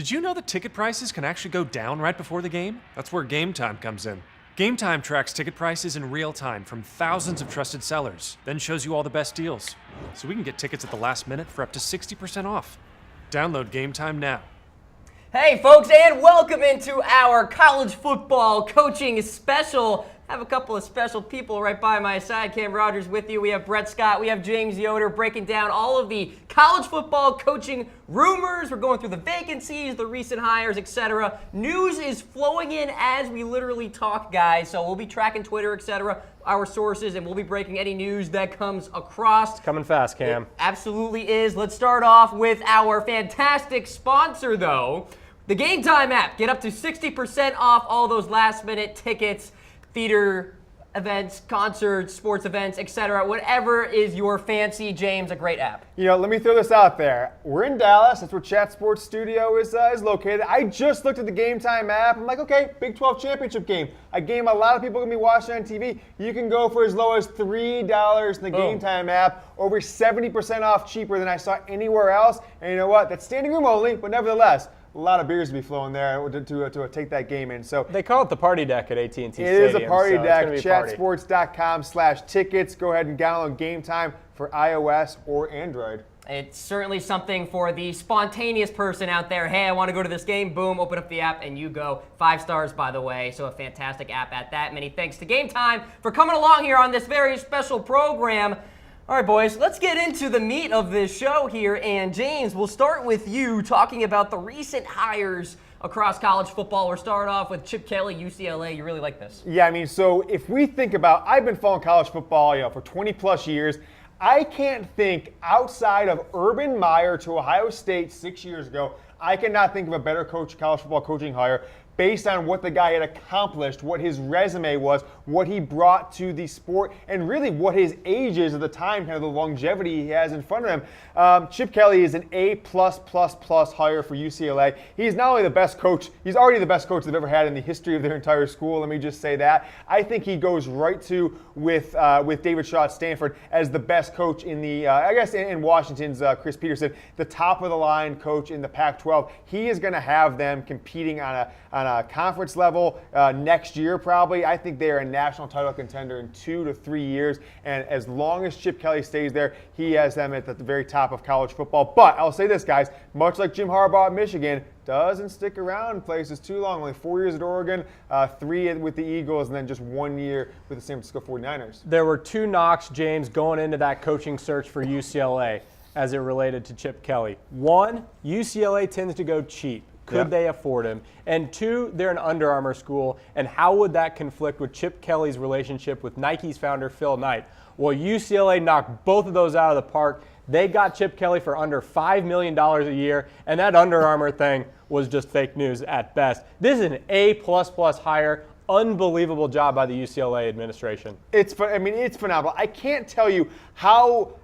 Did you know that ticket prices can actually go down right before the game? That's where Game Time comes in. Game Time tracks ticket prices in real time from thousands of trusted sellers, then shows you all the best deals. So we can get tickets at the last minute for up to 60% off. Download Game Time now. Hey folks, and welcome into our college football coaching special. I have a couple of special people right by my side. Cam Rogers with you. We have Brett Scott. We have James Yoder breaking down all of the college football coaching rumors. We're going through the vacancies, the recent hires, etc. News is flowing in as we literally talk, guys. So we'll be tracking Twitter, etc., our sources, and we'll be breaking any news that comes across. It's coming fast, Cam. It absolutely is. Let's start off with our fantastic sponsor, though, the Game Time app. Get up to 60% off all those last-minute tickets, theater events, concerts, sports events, etc. Whatever is your fancy, James, a great app. You know, let me throw this out there. We're in Dallas. That's where Chat Sports Studio is located. I just looked at the Game Time app. I'm like, okay, Big 12 championship game. A game a lot of people are going to be watching on TV. You can go for as low as $3 in the Game Time app, over 70% off cheaper than I saw anywhere else. And you know what? That's standing room only, but nevertheless, a lot of beers to be flowing there to take that game in. So they call it the party deck at AT&T Stadium. It is a party deck. Party. Chatsports.com/tickets. Go ahead and download Game Time for iOS or Android. It's certainly something for the spontaneous person out there. Hey, I want to go to this game. Boom, open up the app and you go. 5 stars, by the way, so a fantastic app at that. Many thanks to Game Time for coming along here on this very special program. All right, boys, let's get into the meat of this show here. And James, we'll start with you talking about the recent hires across college football. We'll start off with Chip Kelly, UCLA. You really like this? Yeah, I mean, so if we think about, I've been following college football, for 20 plus years. I can't think outside of Urban Meyer to Ohio State 6 years ago. I cannot think of a better college football coaching hire based on what the guy had accomplished, what his resume was, what he brought to the sport, and really what his age is at the time, kind of the longevity he has in front of him. Chip Kelly is an A++ hire for UCLA. He's not only the best coach, he's already the best coach they've ever had in the history of their entire school. Let me just say that. I think he goes right to with David Shaw at Stanford as the best coach in the, in Washington's Chris Peterson, the top of the line coach in the Pac-12. He is going to have them competing on a conference level next year probably. I think they are a national title contender in 2 to 3 years, and as long as Chip Kelly stays there, he has them at the very top of college football. But I'll say this, guys, much like Jim Harbaugh at Michigan, doesn't stick around in places too long. Only 4 years at Oregon, 3 with the Eagles, and then just 1 year with the San Francisco 49ers. There were 2 knocks, James, going into that coaching search for UCLA as it related to Chip Kelly. 1, UCLA tends to go cheap. Could they afford him? And 2, they're an Under Armour school, and how would that conflict with Chip Kelly's relationship with Nike's founder, Phil Knight? Well, UCLA knocked both of those out of the park. They got Chip Kelly for under $5 million a year, and that Under Armour thing was just fake news at best. This is an A++ hire. Unbelievable job by the UCLA administration. It's phenomenal. I can't tell you how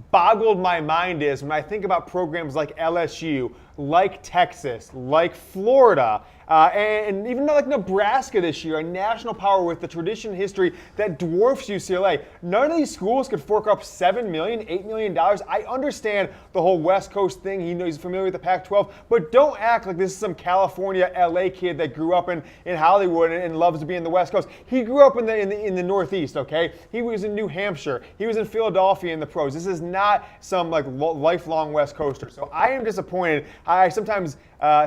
boggled my mind is when I think about programs like LSU, like Texas, like Florida, and even like Nebraska this year, a national power with the tradition and history that dwarfs UCLA. None of these schools could fork up $7 million, $8 million. I understand the whole West Coast thing. He's familiar with the Pac-12, but don't act like this is some California, LA kid that grew up in Hollywood and loves to be in the West Coast. He grew up in the Northeast, okay? He was in New Hampshire. He was in Philadelphia in the pros. This is not some lifelong West Coaster. So I am disappointed. I sometimes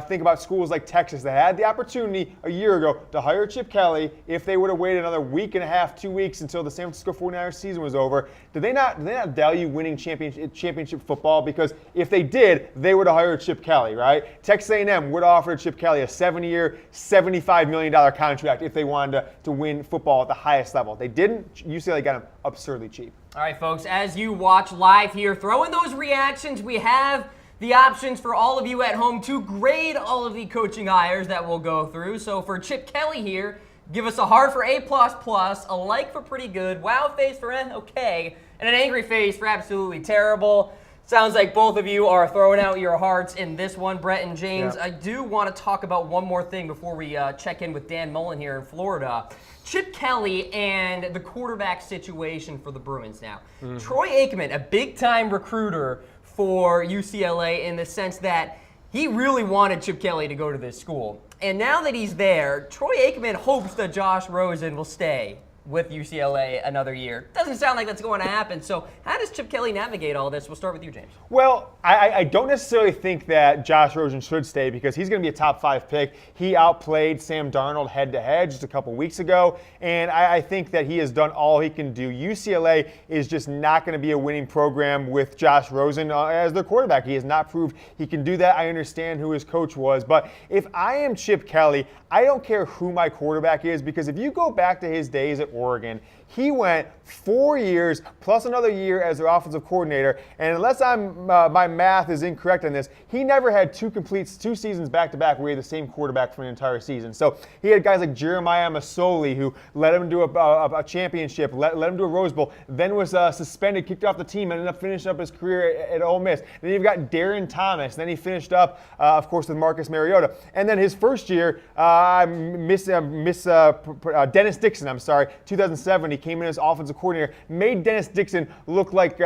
think about schools like Texas that had the opportunity a year ago to hire Chip Kelly if they would have waited another week and a half, 2 weeks until the San Francisco 49ers season was over. Did they not value winning championship football? Because if they did, they would have hired Chip Kelly, right? Texas A&M would have offered Chip Kelly a 7-year, $75 million contract if they wanted to win football at the highest level. They didn't. UCLA got him absurdly cheap. All right, folks, as you watch live here, throw in those reactions. We have the options for all of you at home to grade all of the coaching hires that we'll go through. So for Chip Kelly here, give us a heart for A++, a like for pretty good, wow face for okay, and an angry face for absolutely terrible. Sounds like both of you are throwing out your hearts in this one, Brett and James. Yeah. I do want to talk about one more thing before we check in with Dan Mullen here in Florida. Chip Kelly and the quarterback situation for the Bruins now. Troy Aikman, a big-time recruiter for UCLA in the sense that he really wanted Chip Kelly to go to this school. And now that he's there, Troy Aikman hopes that Josh Rosen will stay with UCLA another year. Doesn't sound like that's going to happen. So how does Chip Kelly navigate all this? We'll start with you, James. Well, I don't necessarily think that Josh Rosen should stay because he's going to be a top 5 pick. He outplayed Sam Darnold head-to-head just a couple weeks ago, and I think that he has done all he can do. UCLA is just not going to be a winning program with Josh Rosen as their quarterback. He has not proved he can do that. I understand who his coach was, but if I am Chip Kelly, I don't care who my quarterback is, because if you go back to his days at Oregon, he went 4 years plus another year as their offensive coordinator, and unless my math is incorrect on this, he never had two seasons back-to-back where he had the same quarterback for an entire season. So he had guys like Jeremiah Masoli, who led him to a championship, led him to a Rose Bowl, then was suspended, kicked off the team, ended up finishing up his career at Ole Miss. Then you've got Darren Thomas. Then he finished up, of course, with Marcus Mariota. And then his first year, Dennis Dixon, 2007, he came in as offensive coordinator, made Dennis Dixon look like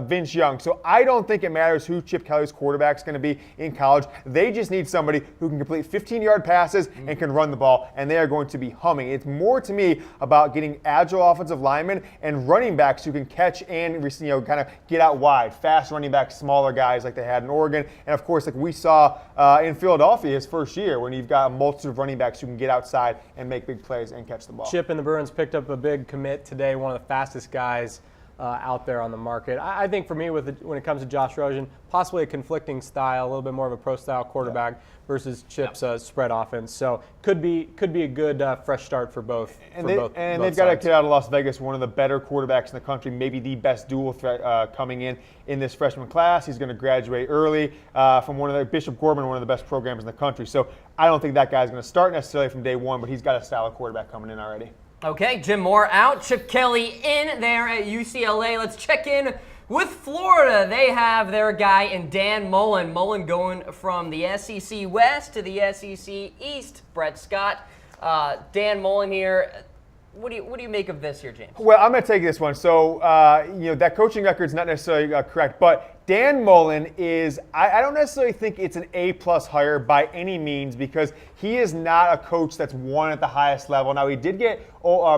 Vince Young. So I don't think it matters who Chip Kelly's quarterback is going to be in college. They just need somebody who can complete 15-yard passes and can run the ball, and they are going to be humming. It's more to me about getting agile offensive linemen and running backs who can catch and kind of get out wide. Fast running backs, smaller guys like they had in Oregon, and of course, like we saw in Philadelphia his first year, when you've got a multitude of running backs who can get outside and make big plays and catch the ball. Chip and the Bruins picked up a big commit today, one of the fastest guys out there on the market. I think for me, when it comes to Josh Rosen, possibly a conflicting style, a little bit more of a pro-style quarterback versus Chip's spread offense. So could be a good fresh start for both. They've got a kid out of Las Vegas, one of the better quarterbacks in the country, maybe the best dual threat coming in this freshman class. He's going to graduate early from Bishop Gorman, one of the best programs in the country. So I don't think that guy's going to start necessarily from day one, but he's got a style of quarterback coming in already. Okay, Jim Moore out, Chip Kelly in there at UCLA. Let's check in with Florida. They have their guy in Dan Mullen. Mullen going from the SEC West to the SEC East. Brett Scott, Dan Mullen here. What do you make of this here, James? Well, I'm going to take this one. So, that coaching record is not necessarily correct, but Dan Mullen is, I don't necessarily think it's an A-plus hire by any means, because he is not a coach that's won at the highest level. Now, he did get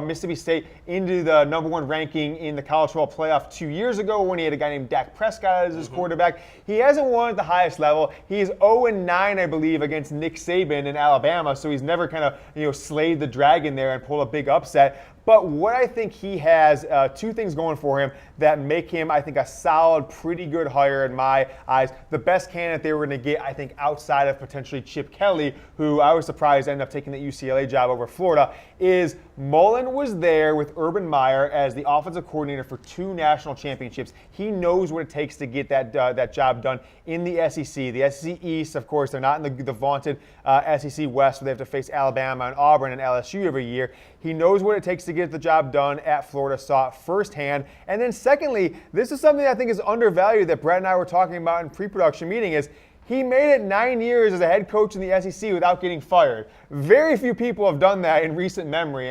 Mississippi State into the #1 ranking in the college football playoff 2 years ago when he had a guy named Dak Prescott as his quarterback. He hasn't won at the highest level. He's 0-9, I believe, against Nick Saban in Alabama, so he's never kind of slayed the dragon there and pulled a big upset. But what I think he has, two things going for him that make him, I think, a solid, pretty good hire in my eyes. The best candidate they were going to get, I think, outside of potentially Chip Kelly, who I was surprised ended up taking the UCLA job over Florida, is Mullen was there with Urban Meyer as the offensive coordinator for 2 national championships. He knows what it takes to get that job done in the SEC. The SEC East, of course, they're not in the vaunted SEC West, where they have to face Alabama and Auburn and LSU every year. He knows what it takes to get the job done at Florida, saw it firsthand. And then secondly, this is something I think is undervalued that Brett and I were talking about in pre-production meeting, is he made it 9 years as a head coach in the SEC without getting fired. Very few people have done that in recent memory.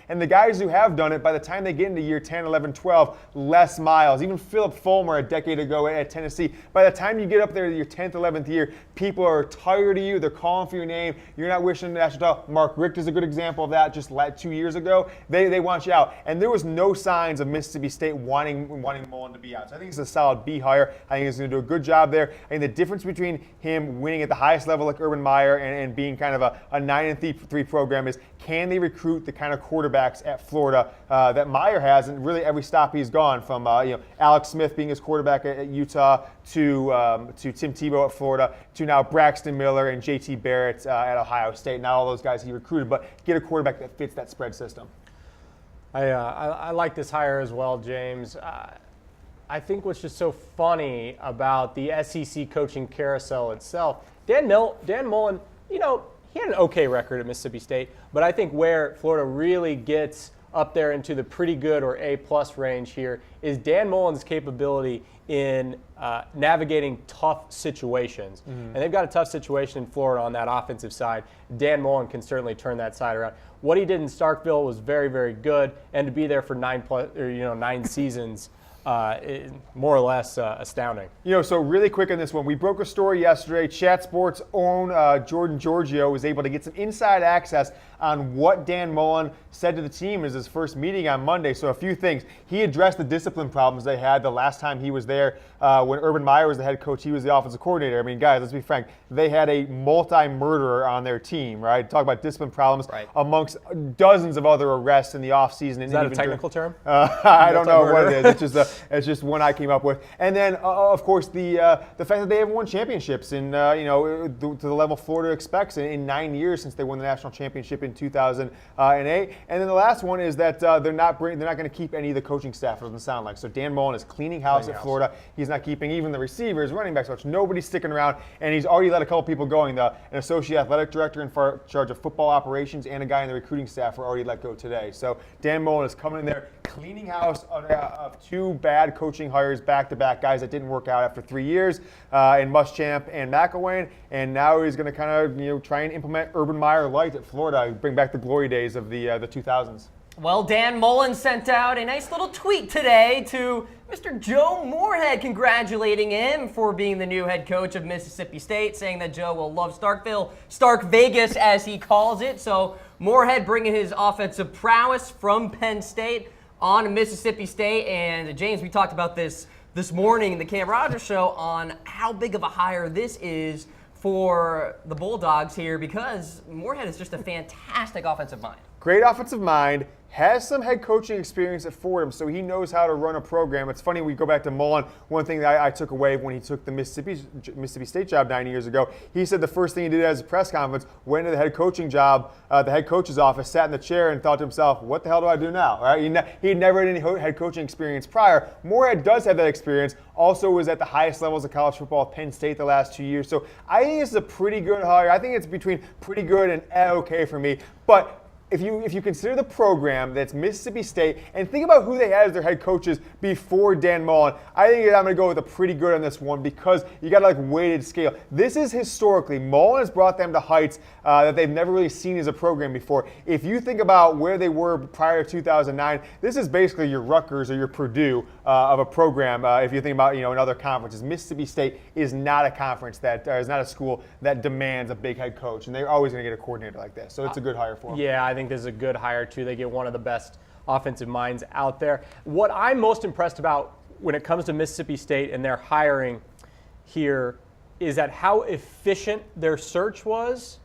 And the guys who have done it, by the time they get into year 10, 11, 12, Les Miles, even Philip Fulmer a decade ago at Tennessee, by the time you get up there to your 10th, 11th year, people are tired of you. They're calling for your name. You're not wishing the national title. Mark Richt is a good example of that just 2 years ago. They want you out. And there was no signs of Mississippi State wanting Mullen to be out. So I think it's a solid B hire. I think he's going to do a good job there. I think the difference between him winning at the highest level like Urban Meyer and being kind of a 9-3 program is, can they recruit the kind of quarterbacks at Florida that Meyer has, and really every stop he's gone, from Alex Smith being his quarterback at Utah to Tim Tebow at Florida to now Braxton Miller and JT Barrett at Ohio State. Not all those guys he recruited, but get a quarterback that fits that spread system. I like this hire as well, James. I think what's just so funny about the SEC coaching carousel itself, Dan Mullen, he had an okay record at Mississippi State, but I think where Florida really gets up there into the pretty good or A-plus range here is Dan Mullen's capability in navigating tough situations. And they've got a tough situation in Florida on that offensive side. Dan Mullen can certainly turn that side around. What he did in Starkville was very, very good, and to be there for 9 seasons more or less astounding. So really quick on this one, we broke a story yesterday. Chat Sports' own Jordan Giorgio was able to get some inside access on what Dan Mullen said to the team as his first meeting on Monday. So a few things. He addressed the discipline problems they had the last time he was there. When Urban Meyer was the head coach, he was the offensive coordinator. I mean, guys, let's be frank. They had a multi-murderer on their team, right? Talk about discipline problems amongst dozens of other arrests in the offseason. Is that a technical term? I don't know what it is. It's just one I came up with. And then, of course, the fact that they haven't won championships in, to the level Florida expects in 9 years since they won the national championship in 2008. And then the last one is that they're not going to keep any of the coaching staff. It doesn't sound like. So Dan Mullen is cleaning house at Florida. He's not keeping even the receivers, running backs, which nobody's sticking around. And he's already let a couple people going. An associate athletic director in charge of football operations and a guy in the recruiting staff were already let go today. So Dan Mullen is coming in there, cleaning house of two bad coaching hires back-to-back, guys that didn't work out after 3 years in Muschamp and McElwain, and now he's going to kind of try and implement Urban Meyer light at Florida, bring back the glory days of the 2000s. Well, Dan Mullen sent out a nice little tweet today to Mr. Joe Moorhead, congratulating him for being the new head coach of Mississippi State, saying that Joe will love Stark Vegas as he calls it. So Moorhead bringing his offensive prowess from Penn State on to Mississippi State. And James, we talked about this morning in the Cam Rogers show on how big of a hire this is for the Bulldogs here, because Moorhead is just a fantastic offensive mind. Great offensive mind, has some head coaching experience at Fordham, so he knows how to run a program. It's funny, we go back to Mullen. One thing that I took away when he took the Mississippi State job 9 years ago, he said the first thing he did as a press conference, went to the head coaching job, the head coach's office, sat in the chair and thought to himself, what the hell do I do now? Right? He had never had any head coaching experience prior. Moorhead does have that experience, also was at the highest levels of college football at Penn State the last 2 years. So I think this is a pretty good hire. I think it's between pretty good and okay for me. But if you consider the program that's Mississippi State and think about who they had as their head coaches before Dan Mullen, I think I'm going to go with a pretty good on this one because you got weighted scale. This is historically, Mullen has brought them to heights that they've never really seen as a program before. If you think about where they were prior to 2009, this is basically your Rutgers or your Purdue of a program. If you think about in other conferences, Mississippi State is not a conference is not a school that demands a big head coach, and they're always going to get a coordinator like this. So it's a good hire for them. Yeah, I think this is a good hire too. They get one of the best offensive minds out there. What I'm most impressed about when it comes to Mississippi State and their hiring here is at how efficient their search was,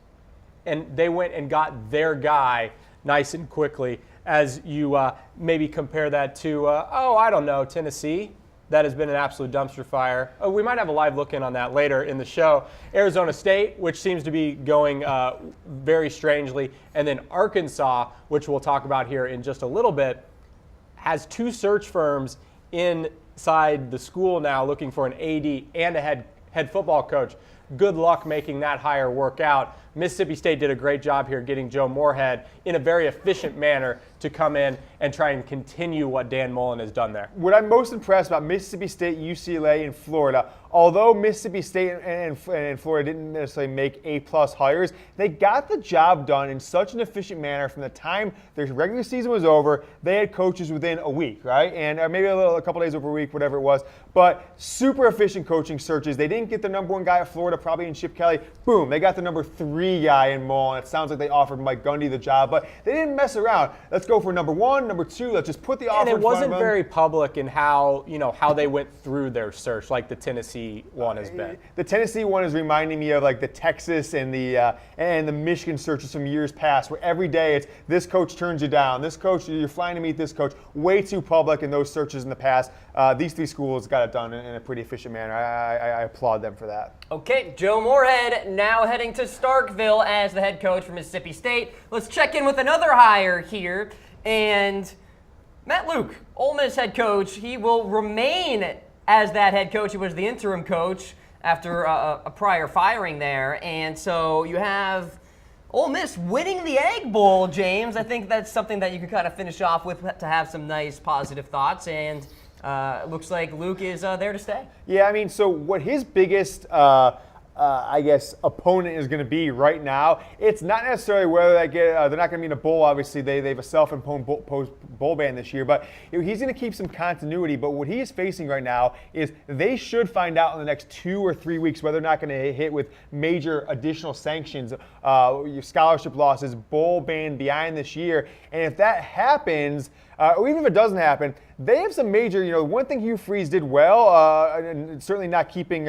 and they went and got their guy nice and quickly. As you maybe compare that to, I don't know, Tennessee. That has been an absolute dumpster fire. Oh, we might have a live look in on that later in the show. Arizona State, which seems to be going very strangely. And then Arkansas, which we'll talk about here in just a little bit, has two search firms inside the school now looking for an AD and a head football coach. Good luck making that hire work out. Mississippi State did a great job here getting Joe Moorhead in a very efficient manner to come in and try and continue what Dan Mullen has done there. What I'm most impressed about Mississippi State, UCLA, and Florida, although Mississippi State and Florida didn't necessarily make A-plus hires, they got the job done in such an efficient manner from the time their regular season was over. They had coaches within a week, right? And maybe a couple days over a week, whatever it was. But super efficient coaching searches. They didn't get the number one guy at Florida, probably in Chip Kelly. Boom, they got the number 3 guy in Mullen. It sounds like they offered Mike Gundy the job, but they didn't mess around. Let's go for number 1, number 2. Let's just put the offer in front of them. And it wasn't very public in how they went through their search, like the Tennessee one has been. The Tennessee one is reminding me of the Texas and the Michigan searches from years past, where every day it's this coach turns you down, this coach, you're flying to meet this coach. Way too public in those searches in the past. These 3 schools got it done in a pretty efficient manner. I applaud them for that. Okay, Joe Moorhead now heading to Starkville as the head coach for Mississippi State. Let's check in with another hire here. And Matt Luke, Ole Miss head coach, he will remain as that head coach. He was the interim coach after a prior firing there. And so you have Ole Miss winning the Egg Bowl, James. I think that's something that you can kind of finish off with to have some nice positive thoughts. And it looks like Luke is there to stay. Yeah, so what his biggest I guess, opponent is going to be right now. It's not necessarily whether they're not going to be in a bowl. Obviously, they have a self-imposed bowl ban this year, but he's going to keep some continuity. But what he is facing right now is they should find out in the next 2 or 3 weeks whether they're not going to hit with major additional sanctions, scholarship losses, bowl ban behind this year. And if that happens, or even if it doesn't happen, they have some major, one thing Hugh Freeze did well, and certainly not keeping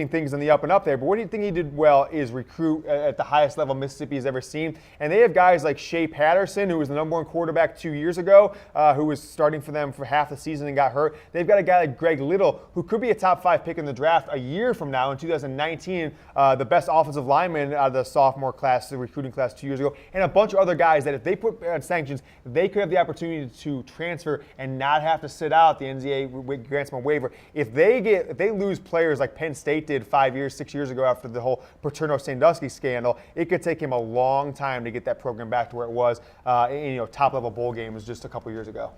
things on the up and up there, but what do you think he did well is recruit at the highest level Mississippi has ever seen. And they have guys like Shea Patterson, who was the #1 quarterback 2 years ago, who was starting for them for half the season and got hurt. They've got a guy like Greg Little, who could be a top 5 pick in the draft a year from now in 2019, the best offensive lineman out of the sophomore class, the recruiting class 2 years ago, and a bunch of other guys that if they put on sanctions, they could have the opportunity to transfer and not have to sit out the NCAA grants them a waiver. If they lose players like Penn State did 6 years ago after the whole Paterno-Sandusky scandal, it could take him a long time to get that program back to where it was in top-level bowl games just a couple years ago.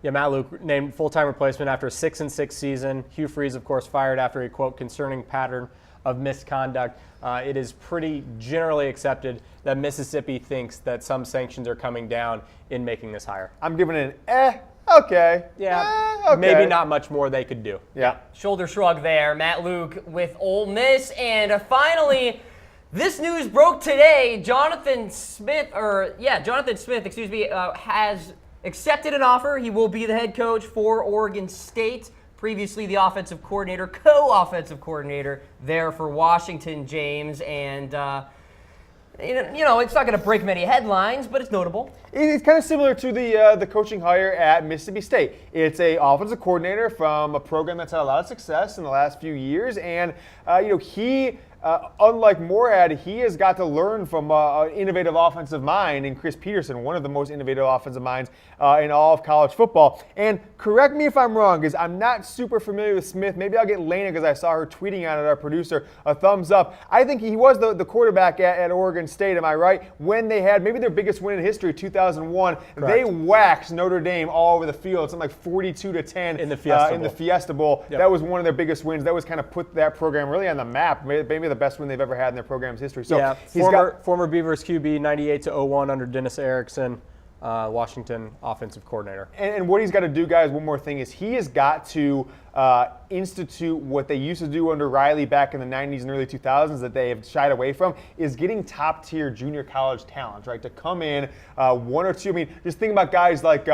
Yeah, Matt Luke named full-time replacement after a 6-6 season. Hugh Freeze, of course, fired after a, quote, concerning pattern of misconduct. It is pretty generally accepted that Mississippi thinks that some sanctions are coming down in making this hire. I'm giving it an okay. Yeah, okay. Maybe not much more they could do. Yeah. Shoulder shrug there. Matt Luke with Ole Miss. And finally, this news broke today. Jonathan Smith, has accepted an offer. He will be the head coach for Oregon State. Previously the offensive coordinator, co-offensive coordinator there for Washington, James. And, it's not going to break many headlines, but it's notable. It's kind of similar to the coaching hire at Mississippi State. It's a offensive coordinator from a program that's had a lot of success in the last few years. And, he unlike Moorhead, he has got to learn from an innovative offensive mind in Chris Peterson, one of the most innovative offensive minds in all of college football. And correct me if I'm wrong, because I'm not super familiar with Smith. Maybe I'll get Lena, because I saw her tweeting on it, our producer, a thumbs up. I think he was the quarterback at Oregon State, am I right? When they had maybe their biggest win in history, 2001. Correct. They waxed Notre Dame all over the field, something like 42-10 in the Fiesta Bowl. In the Fiesta Bowl. Yep. That was one of their biggest wins. That was kind of put that program really on the map. Maybe the best win they've ever had in their program's history. So yeah, former Beavers QB, 98-01 under Dennis Erickson, Washington offensive coordinator. And what he's got to do, guys, one more thing is he has got to institute what they used to do under Riley back in the 90s and early 2000s that they have shied away from, is getting top-tier junior college talent, right, to come in, one or two. I mean, just think about guys like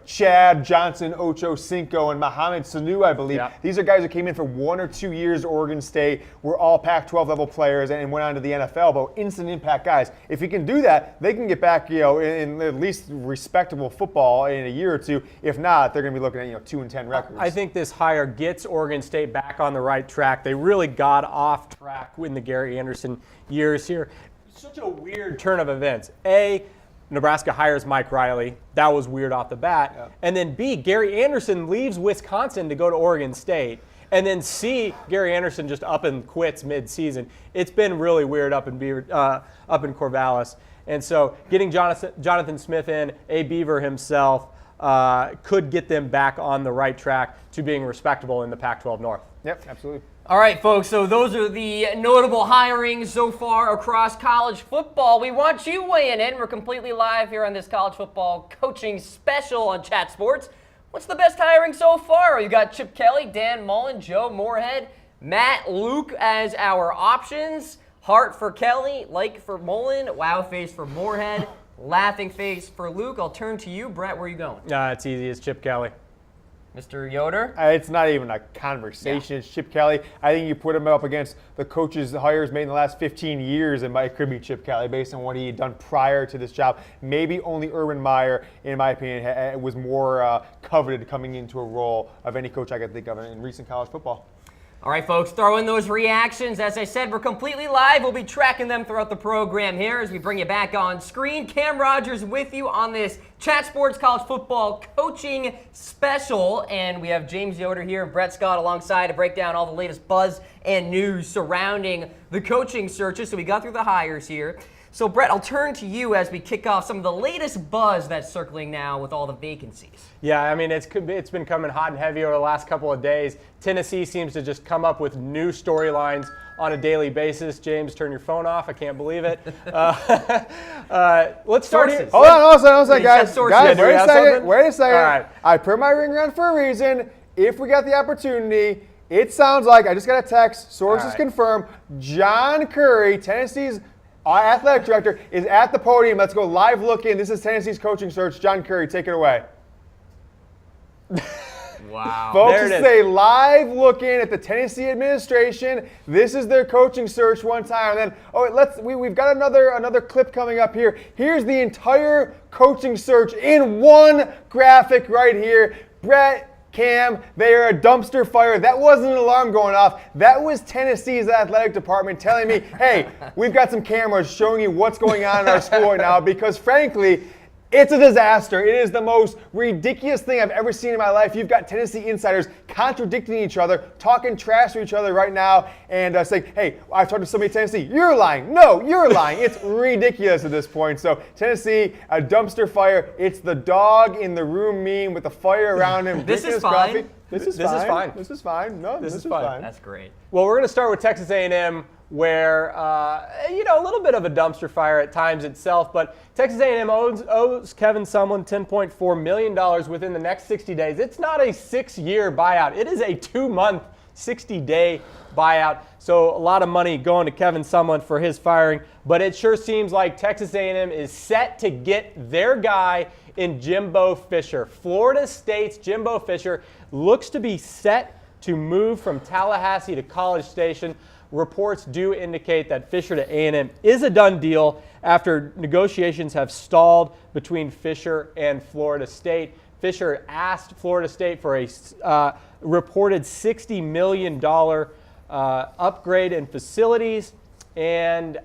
Chad Johnson, Ocho Cinco, and Mohamed Sanu, I believe. Yeah. These are guys who came in for 1 or 2 years at Oregon State, were all Pac-12 level players, and went on to the NFL, but instant impact guys. If he can do that, they can get back, in at least respectable football in a year or two. If not, they're going to be looking at 2-10 records. I think this hire gets Oregon State back on the right track. They really got off track in the Gary Anderson years here. Such a weird turn of events. A, Nebraska hires Mike Riley. That was weird off the bat. Yeah. And then B, Gary Anderson leaves Wisconsin to go to Oregon State. And then C, Gary Anderson just up and quits mid-season. It's been really weird up in Corvallis. And so getting Jonathan Smith in, a Beaver himself, could get them back on the right track to being respectable in the Pac-12 North. Yep, absolutely. All right, folks, so those are the notable hirings so far across college football. We want you weighing in. We're completely live here on this college football coaching special on Chat Sports. What's the best hiring so far? You got Chip Kelly, Dan Mullen, Joe Moorhead, Matt Luke as our options. Heart for Kelly, like for Mullen, wow face for Moorhead, laughing face for Luke. I'll turn to you. Brett, where are you going? It's easy. It's Chip Kelly. Mr. Yoder? It's not even a conversation. Yeah. It's Chip Kelly. I think you put him up against the coaches, the hires made in the last 15 years, and it could be Chip Kelly based on what he had done prior to this job. Maybe only Urban Meyer, in my opinion, was more coveted coming into a role of any coach I could think of in recent college football. All right, folks, throw in those reactions. As I said, we're completely live. We'll be tracking them throughout the program here as we bring you back on screen. Cam Rogers with you on this Chat Sports College Football Coaching Special. And we have James Yoder here and Brett Scott alongside to break down all the latest buzz and news surrounding the coaching searches. So we got through the hires here. So, Brett, I'll turn to you as we kick off some of the latest buzz that's circling now with all the vacancies. Yeah, I mean, it's been coming hot and heavy over the last couple of days. Tennessee seems to just come up with new storylines on a daily basis. James, turn your phone off. I can't believe it. Let's start here. Hold on, guys. Sources. Wait a second. All right. I put my ring around for a reason. If we got the opportunity, it sounds like, I just got a text, sources confirm, John Currie, Tennessee's athletic director, is at the podium. Let's go live look in. This is Tennessee's coaching search. John Currie, take it away. Wow. Folks, this is a live look in at the Tennessee administration. This is their coaching search one time. And then, we've got another clip coming up here. Here's the entire coaching search in one graphic right here. Brett, Cam, they are a dumpster fire. That wasn't an alarm going off. That was Tennessee's athletic department telling me, hey, we've got some cameras showing you what's going on in our school right now, because frankly, it's a disaster. It is the most ridiculous thing I've ever seen in my life. You've got Tennessee insiders contradicting each other, talking trash to each other right now, and saying, hey, I've talked to somebody in Tennessee. You're lying. No, you're lying. It's ridiculous at this point. So Tennessee, a dumpster fire. It's the dog in the room meme with the fire around him. This is fine. This is fine. No, this is fine. That's great. Well, we're going to start with Texas A&M, where, a little bit of a dumpster fire at times itself, but Texas A&M owes Kevin Sumlin $10.4 million within the next 60 days. It's not a 6-year buyout. It is a 2-month, 60-day buyout. So a lot of money going to Kevin Sumlin for his firing, but it sure seems like Texas A&M is set to get their guy in Jimbo Fisher. Florida State's Jimbo Fisher looks to be set to move from Tallahassee to College Station. Reports do indicate that Fisher to A&M is a done deal after negotiations have stalled between Fisher and Florida State. Fisher asked Florida State for a reported $60 million upgrade in facilities, and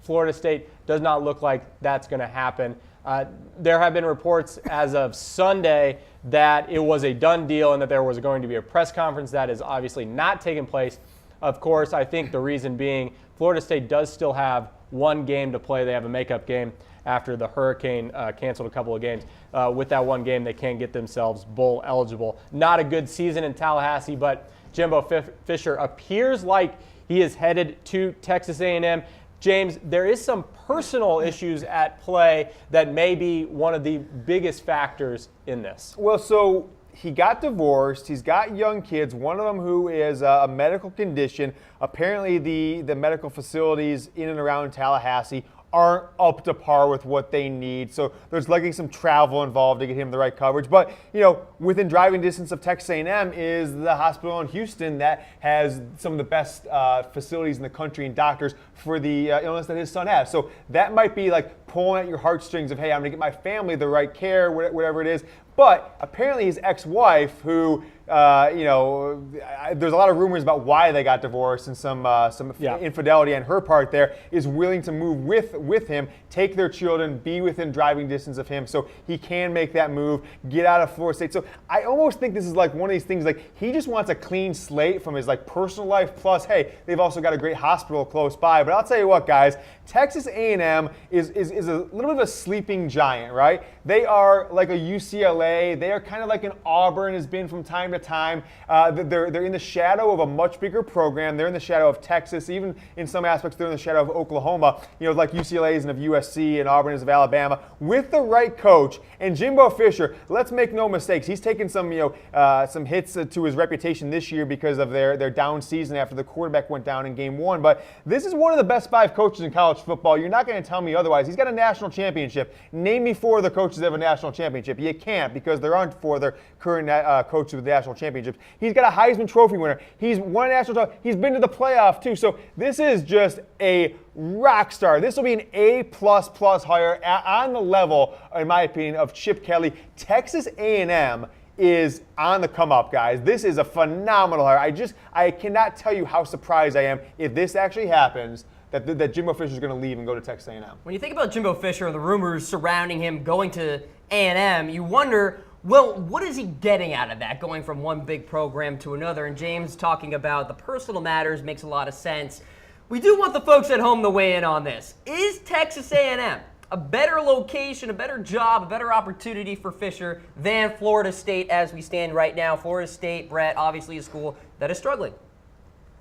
Florida State does not look like that's going to happen. There have been reports as of Sunday that it was a done deal and that there was going to be a press conference. That is obviously not taking place. Of course, I think the reason being Florida State does still have one game to play. They have a makeup game after the Hurricane canceled a couple of games. With that one game, they can get themselves bowl eligible. Not a good season in Tallahassee, but Jimbo Fisher appears like he is headed to Texas A&M. James, there is some personal issues at play that may be one of the biggest factors in this. Well, so he got divorced. He's got young kids, one of them who is a medical condition. Apparently, the medical facilities in and around Tallahassee aren't up to par with what they need. So there's likely some travel involved to get him the right coverage. But, within driving distance of Texas A&M is the hospital in Houston that has some of the best facilities in the country and doctors for the illness that his son has. So that might be like pulling at your heartstrings of, hey, I'm going to get my family the right care, whatever it is. But apparently his ex-wife, who, there's a lot of rumors about why they got divorced and some infidelity on her part there, is willing to move with him, take their children, be within driving distance of him so he can make that move, get out of Florida State. So I almost think this is like one of these things, like he just wants a clean slate from his personal life, plus, hey, they've also got a great hospital close by. But I'll tell you what, guys, Texas A&M is a little bit of a sleeping giant, right? They are like a UCLA. They are kind of like an Auburn has been from time to time. They're in the shadow of a much bigger program. They're in the shadow of Texas. Even in some aspects, they're in the shadow of Oklahoma. Like UCLA is of USC and Auburn is of Alabama. With the right coach and Jimbo Fisher, let's make no mistakes. He's taken some hits to his reputation this year because of their down season after the quarterback went down in game 1. But this is one of the best 5 coaches in college football. You're not going to tell me otherwise. He's got a national championship. Name me 4 of the coaches that have a national championship. You can't, because there aren't 4 of their current coaches with national championships. He's got a Heisman Trophy winner. He's won a national title. He's been to the playoff too. So this is just a rock star. This will be an A++ hire on the level, in my opinion, of Chip Kelly. Texas A&M is on the come up, guys. This is a phenomenal hire. I cannot tell you how surprised I am if this actually happens, that Jimbo Fisher is going to leave and go to Texas A&M. When you think about Jimbo Fisher and the rumors surrounding him going to A&M, you wonder, well, what is he getting out of that, going from one big program to another? And James talking about the personal matters makes a lot of sense. We do want the folks at home to weigh in on this. Is Texas A&M a better location, a better job, a better opportunity for Fisher than Florida State as we stand right now? Florida State, Brett, obviously a school that is struggling.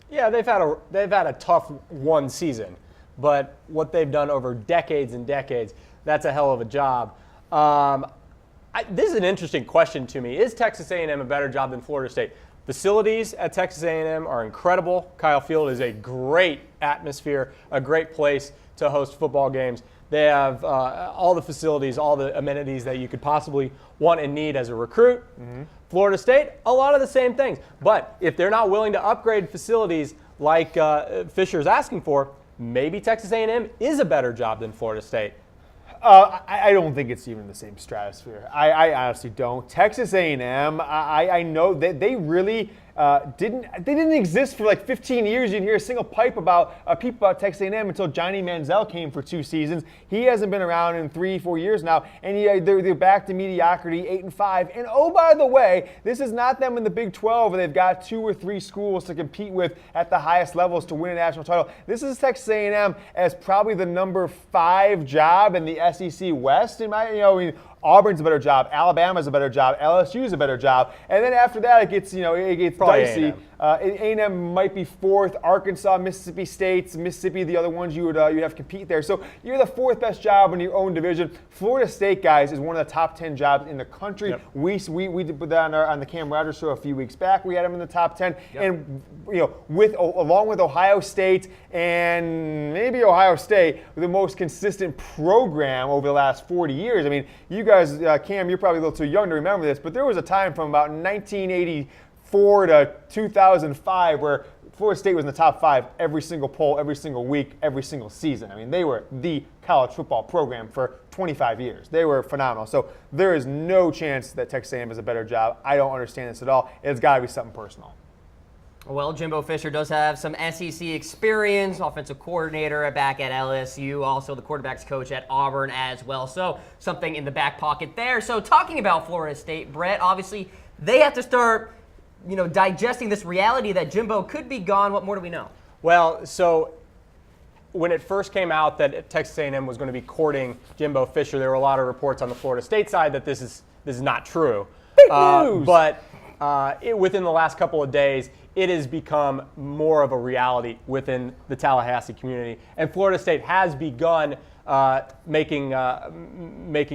Yeah, they've had a tough one season, but what they've done over decades and decades, that's a hell of a job. This is an interesting question to me. Is Texas A&M a better job than Florida State? Facilities at Texas A&M are incredible. Kyle Field is a great atmosphere, a great place to host football games. They have all the facilities, all the amenities that you could possibly want and need as a recruit. Mm-hmm. Florida State, a lot of the same things. But if they're not willing to upgrade facilities like Fisher's asking for, maybe Texas A&M is a better job than Florida State. I don't think it's even the same stratosphere. I honestly don't. Texas A&M, I know that they really didn't exist for like 15 years. You didn't hear a single pipe about people about Texas A&M until Johnny Manziel came for 2 seasons. He hasn't been around in 3-4 years now, and they're back to mediocrity, 8-5. And oh, by the way, this is not them in the Big 12 where they've got 2 or 3 schools to compete with at the highest levels to win a national title. This is Texas A&M as probably the number 5 job in the SEC West. Auburn's a better job, Alabama's a better job, LSU's a better job, and then after that it gets dicey. A&M might be 4th, Arkansas, Mississippi State, Mississippi, the other ones you would have to compete there. So you're the 4th best job in your own division. Florida State, guys, is one of the top 10 jobs in the country. Yep. We did put that on the Cam Rogers show a few weeks back. We had them in the top 10, yep. And along with Ohio State and maybe Ohio State, the most consistent program over the last 40 years. I mean, you guys, Cam, you're probably a little too young to remember this, but there was a time from about 1984 to 2005 where Florida State was in the top 5 every single poll, every single week, every single season. I mean, they were the college football program for 25 years. They were phenomenal. So there is no chance that Texas A&M is a better job. I don't understand this at all. It's got to be something personal. Well, Jimbo Fisher does have some SEC experience, offensive coordinator back at LSU, also the quarterback's coach at Auburn as well. So something in the back pocket there. So talking about Florida State, Brett, obviously they have to start, digesting this reality that Jimbo could be gone. What more do we know? Well, so when it first came out that Texas A&M was going to be courting Jimbo Fisher, there were a lot of reports on the Florida State side that this is not true. Big news. But within the last couple of days, it has become more of a reality within the Tallahassee community. And Florida State has begun making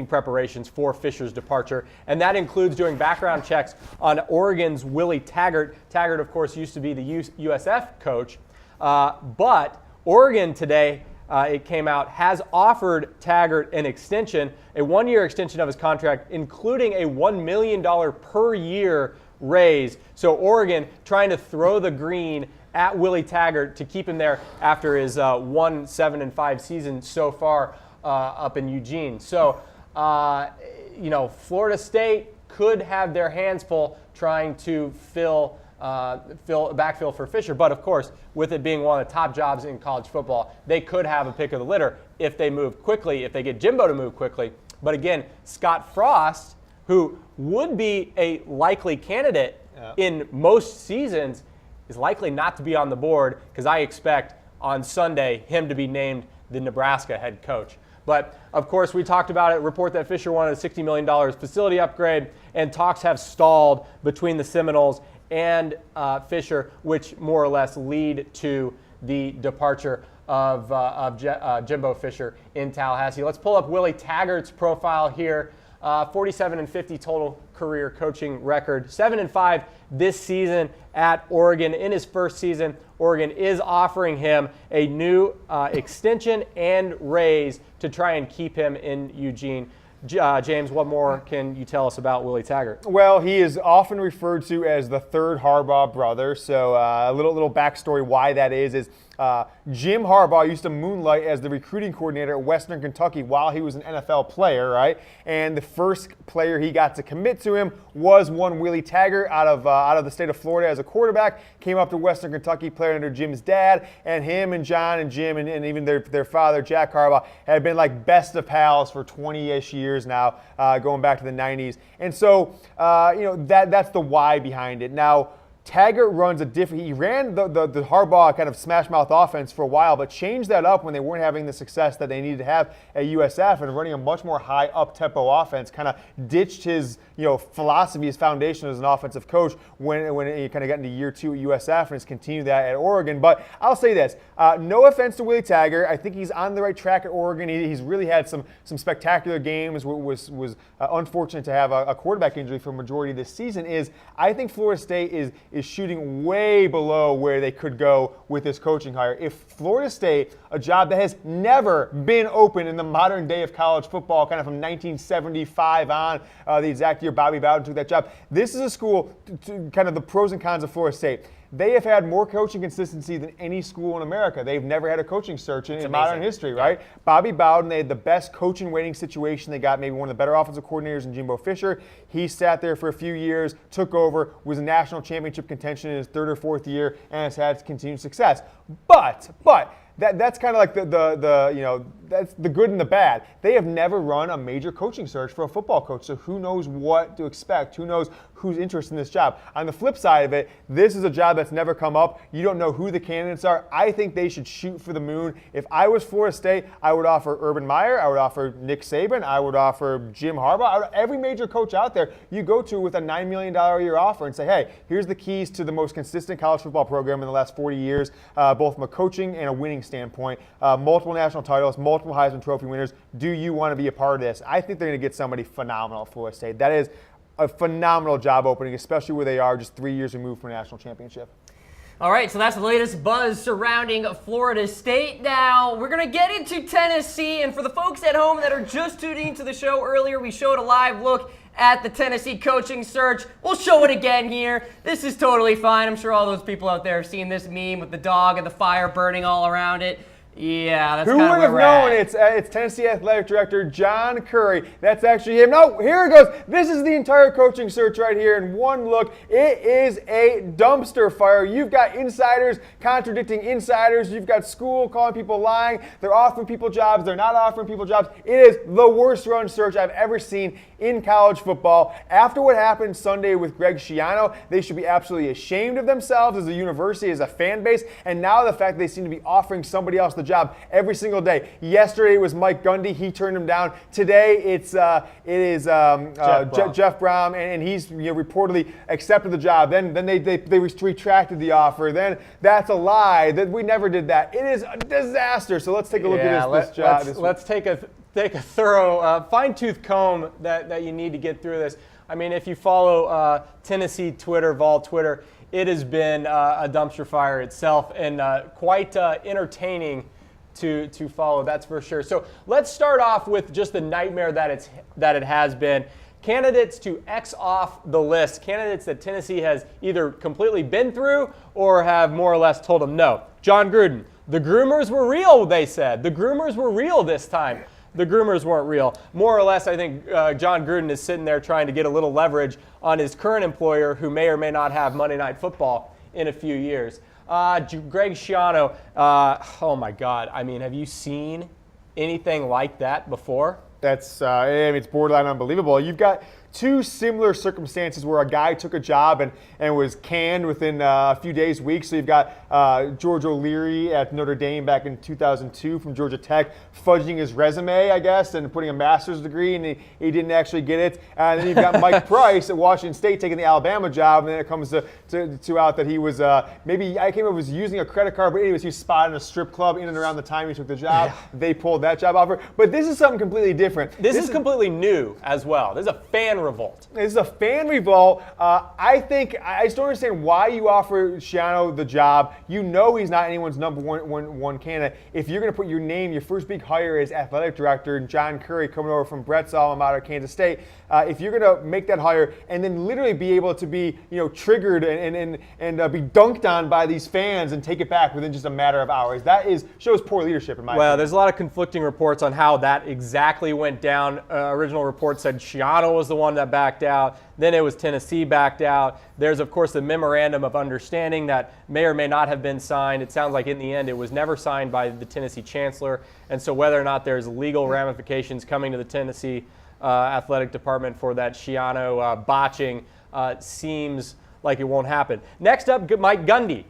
preparations for Fisher's departure. And that includes doing background checks on Oregon's Willie Taggart. Taggart, of course, used to be the USF coach. But Oregon today, it came out, has offered Taggart an extension, a 1-year extension of his contract, including a $1 million per year raise. So Oregon trying to throw the green at Willie Taggart to keep him there after his 7-5 season so far up in Eugene. So, Florida State could have their hands full trying to backfill for Fisher. But of course, with it being one of the top jobs in college football, they could have a pick of the litter if they move quickly, if they get Jimbo to move quickly. But again, Scott Frost, who would be a likely candidate in most seasons, is likely not to be on the board because I expect on Sunday him to be named the Nebraska head coach. But, of course, we talked about it, report that Fisher wanted a $60 million facility upgrade, and talks have stalled between the Seminoles and Fisher, which more or less lead to the departure of Jimbo Fisher in Tallahassee. Let's pull up Willie Taggart's profile here. 47-50 total career coaching record. 7-5 this season at Oregon. In his first season, Oregon is offering him a new extension and raise to try and keep him in Eugene. James, what more can you tell us about Willie Taggart? Well, he is often referred to as the third Harbaugh brother. So a little backstory why that is Jim Harbaugh used to moonlight as the recruiting coordinator at Western Kentucky while he was an NFL player, right? And the first player he got to commit to him was one Willie Taggart out of the state of Florida as a quarterback. Came up to Western Kentucky, played under Jim's dad, and him and John and Jim and even their father, Jack Harbaugh, had been like best of pals for 20-ish years now, going back to the 90s. And so, that's the why behind it. Now, Taggart runs a different. He ran the Harbaugh kind of smash mouth offense for a while, but changed that up when they weren't having the success that they needed to have at USF, and running a much more high up tempo offense. Kind of ditched his philosophy, his foundation as an offensive coach when he kind of got into year 2 at USF, and has continued that at Oregon. But I'll say this: no offense to Willie Taggart, I think he's on the right track at Oregon. He's really had some spectacular games. Was unfortunate to have a quarterback injury for a majority of this season. I think Florida State is shooting way below where they could go with this coaching hire. If Florida State, a job that has never been open in the modern day of college football, kind of from 1975 on, the exact year Bobby Bowden took that job, this is a school, kind of the pros and cons of Florida State. They have had more coaching consistency than any school in America. They've never had a coaching search in modern history, right? Bobby Bowden, they had the best coach in waiting situation. They got maybe one of the better offensive coordinators in Jimbo Fisher. He sat there for a few years, took over, was in national championship contention in his 3rd or 4th year, and has had continued success. But that's kind of like that's the good and the bad. They have never run a major coaching search for a football coach, so who knows what to expect? Who knows who's interested in this job? On the flip side of it, this is a job that's never come up. You don't know who the candidates are. I think they should shoot for the moon. If I was Florida State, I would offer Urban Meyer, I would offer Nick Saban, I would offer Jim Harbaugh. Every major coach out there you go to with a $9 million a year offer and say, hey, here's the keys to the most consistent college football program in the last 40 years, both from a coaching and a winning standpoint, multiple national titles, multiple Heisman Trophy winners. Do you want to be a part of this? I think they're going to get somebody phenomenal at Florida State. That is a phenomenal job opening, especially where they are just 3 years removed from a national championship. All right, so that's the latest buzz surrounding Florida State. Now, we're going to get into Tennessee, and for the folks at home that are just tuning into the show earlier, we showed a live look at the Tennessee coaching search. We'll show it again here. This is totally fine. I'm sure all those people out there have seen this meme with the dog and the fire burning all around it. Yeah, that's kind of where we're at. Who would have known? It's Tennessee Athletic Director John Currie. That's actually him. No, here it goes. This is the entire coaching search right here in one look. It is a dumpster fire. You've got insiders contradicting insiders. You've got school calling people lying. They're offering people jobs. They're not offering people jobs. It is the worst run search I've ever seen in college football. After what happened Sunday with Greg Schiano, they should be absolutely ashamed of themselves as a university, as a fan base, and now the fact they seem to be offering somebody else the job every single day. Yesterday it was Mike Gundy. He turned him down. Today it is Jeff Brohm, and he's reportedly accepted the job. Then they retracted the offer. Then that's a lie. That we never did that. It is a disaster. So let's take a look at this job. Let's take a thorough fine-tooth comb that you need to get through this. I mean, if you follow Tennessee Twitter, Vol Twitter, it has been a dumpster fire itself, and quite entertaining to follow, that's for sure. So let's start off with just the nightmare that it has been. Candidates to X off the list, candidates that Tennessee has either completely been through or have more or less told them no. John Gruden, the groomers were real, they said. The groomers were real this time. The groomers weren't real. More or less, I think John Gruden is sitting there trying to get a little leverage on his current employer, who may or may not have Monday Night Football in a few years. Greg Schiano, oh my God. I mean, have you seen anything like that before? It's borderline unbelievable. You've got two similar circumstances where a guy took a job and was canned within a few days, weeks. So you've got George O'Leary at Notre Dame back in 2002 from Georgia Tech, fudging his resume, I guess, and putting a master's degree, and he didn't actually get it. And then you've got Mike Price at Washington State taking the Alabama job, and then it comes to out that he was maybe, I can't remember, was using a credit card, but anyways, he was spotted in a strip club in and around the time he took the job. Yeah. They pulled that job offer. But this is something completely different. This is completely new as well. This is a fan revolt. This is a fan revolt. I just don't understand why you offer Schiano the job. You know he's not anyone's number one candidate. If you're going to put your name, your first big hire as athletic director, John Currie coming over from Brett's alma mater, Kansas State, if you're going to make that hire and then literally be able to be triggered and be dunked on by these fans and take it back within just a matter of hours, that shows poor leadership in my opinion. Well, there's a lot of conflicting reports on how that exactly went down. Original report said Schiano was the one that backed out. Then it was Tennessee backed out. There's, of course, the memorandum of understanding that may or may not have been signed. It sounds like in the end it was never signed by the Tennessee chancellor. And so whether or not there's legal ramifications coming to the Tennessee athletic department for that Schiano botching seems like it won't happen. Next up, Mike Gundy.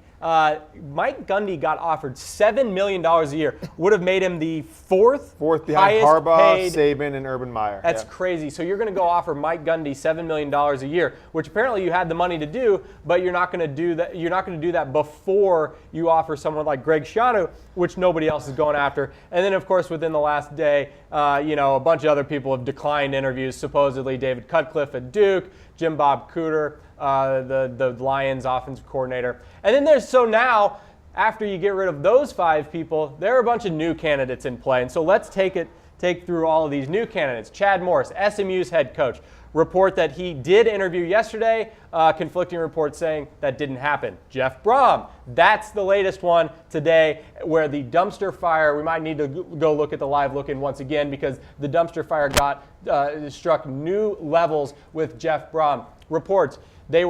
Mike Gundy got offered $7 million a year. Would have made him the fourth behind highest Harbaugh, paid. Saban, and Urban Meyer. That's crazy. So you're going to go offer Mike Gundy $7 million a year, which apparently you had the money to do, but you're not going to do that. You're not going to do that before you offer someone like Greg Schiano, which nobody else is going after. And then, of course, within the last day, a bunch of other people have declined interviews. Supposedly, David Cutcliffe at Duke, Jim Bob Cooter, the Lions offensive coordinator. And then now, after you get rid of those 5 people, there are a bunch of new candidates in play. And so let's take through all of these new candidates. Chad Morris, SMU's head coach, report that he did interview yesterday, conflicting reports saying that didn't happen. Jeff Brohm, that's the latest one today, where the dumpster fire, we might need to go look at the live look-in once again, because the dumpster fire struck new levels with Jeff Brohm. Reports, they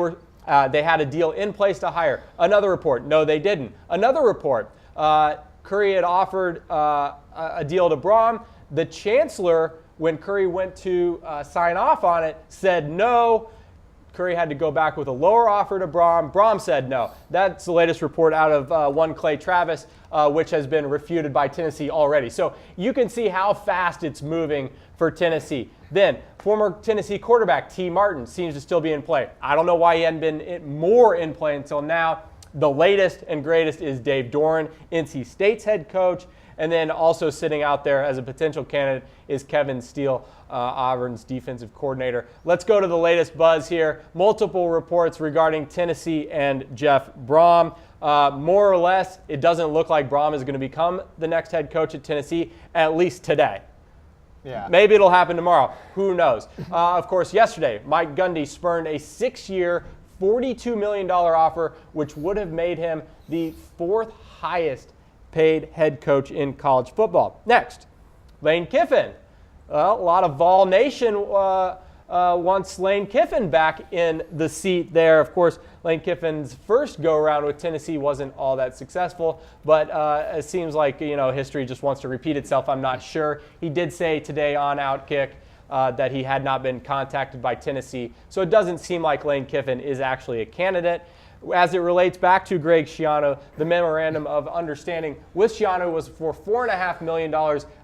had a deal in place to hire. Another report, no, they didn't. Another report, Curry had offered a deal to Brohm. The chancellor, when Curry went to sign off on it, said no. Curry had to go back with a lower offer to Brohm. Brohm said no. That's the latest report out of one Clay Travis, which has been refuted by Tennessee already. So you can see how fast it's moving for Tennessee. Then, former Tennessee quarterback T. Martin seems to still be in play. I don't know why he hadn't been more in play until now. The latest and greatest is Dave Doeren, NC State's head coach. And then also sitting out there as a potential candidate is Kevin Steele, Auburn's defensive coordinator. Let's go to the latest buzz here. Multiple reports regarding Tennessee and Jeff Brohm. More or less, it doesn't look like Brohm is going to become the next head coach at Tennessee, at least today. Yeah. Maybe it'll happen tomorrow. Who knows? Of course, yesterday, Mike Gundy spurned a 6-year, $42 million offer, which would have made him the 4th highest paid head coach in college football. Next, Lane Kiffin. Well, a lot of Vol Nation wants Lane Kiffin back in the seat there. Of course, Lane Kiffin's first go-around with Tennessee wasn't all that successful, but it seems like history just wants to repeat itself. I'm not sure. He did say today on Outkick that he had not been contacted by Tennessee, so it doesn't seem like Lane Kiffin is actually a candidate. As it relates back to Greg Schiano, the memorandum of understanding with Schiano was for $4.5 million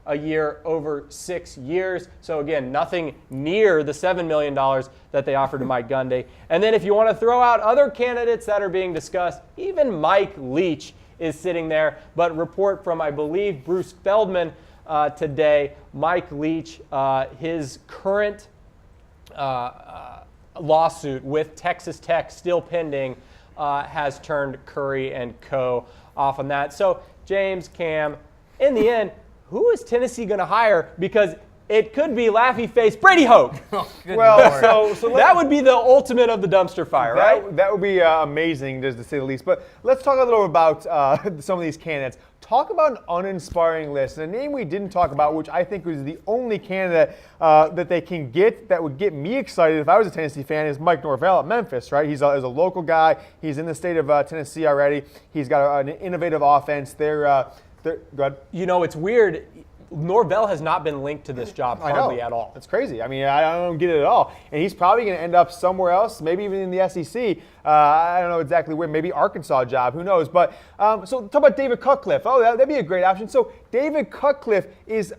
a year over 6 years. So again, nothing near the $7 million that they offered to Mike Gundy. And then if you want to throw out other candidates that are being discussed, even Mike Leach is sitting there. But report from, I believe, Bruce Feldman today, Mike Leach, his current lawsuit with Texas Tech still pending, has turned Curry and co. off on that. So, James, Cam, in the end, who is Tennessee going to hire? Because it could be laughy face Brady Hoke. Well, so that would be the ultimate of the dumpster fire, right? That would be amazing, just to say the least. But let's talk a little about some of these candidates. Talk about an uninspiring list. And a name we didn't talk about, which I think was the only candidate that they can get that would get me excited if I was a Tennessee fan, is Mike Norvell at Memphis, right? He's a local guy. He's in the state of Tennessee already. He's got an innovative offense. Go ahead. It's weird. Norvell has not been linked to this job hardly at all. That's crazy. I mean, I don't get it at all. And he's probably going to end up somewhere else, maybe even in the SEC. I don't know exactly where, maybe Arkansas job, who knows. But so talk about David Cutcliffe. Oh, that'd be a great option. So David Cutcliffe is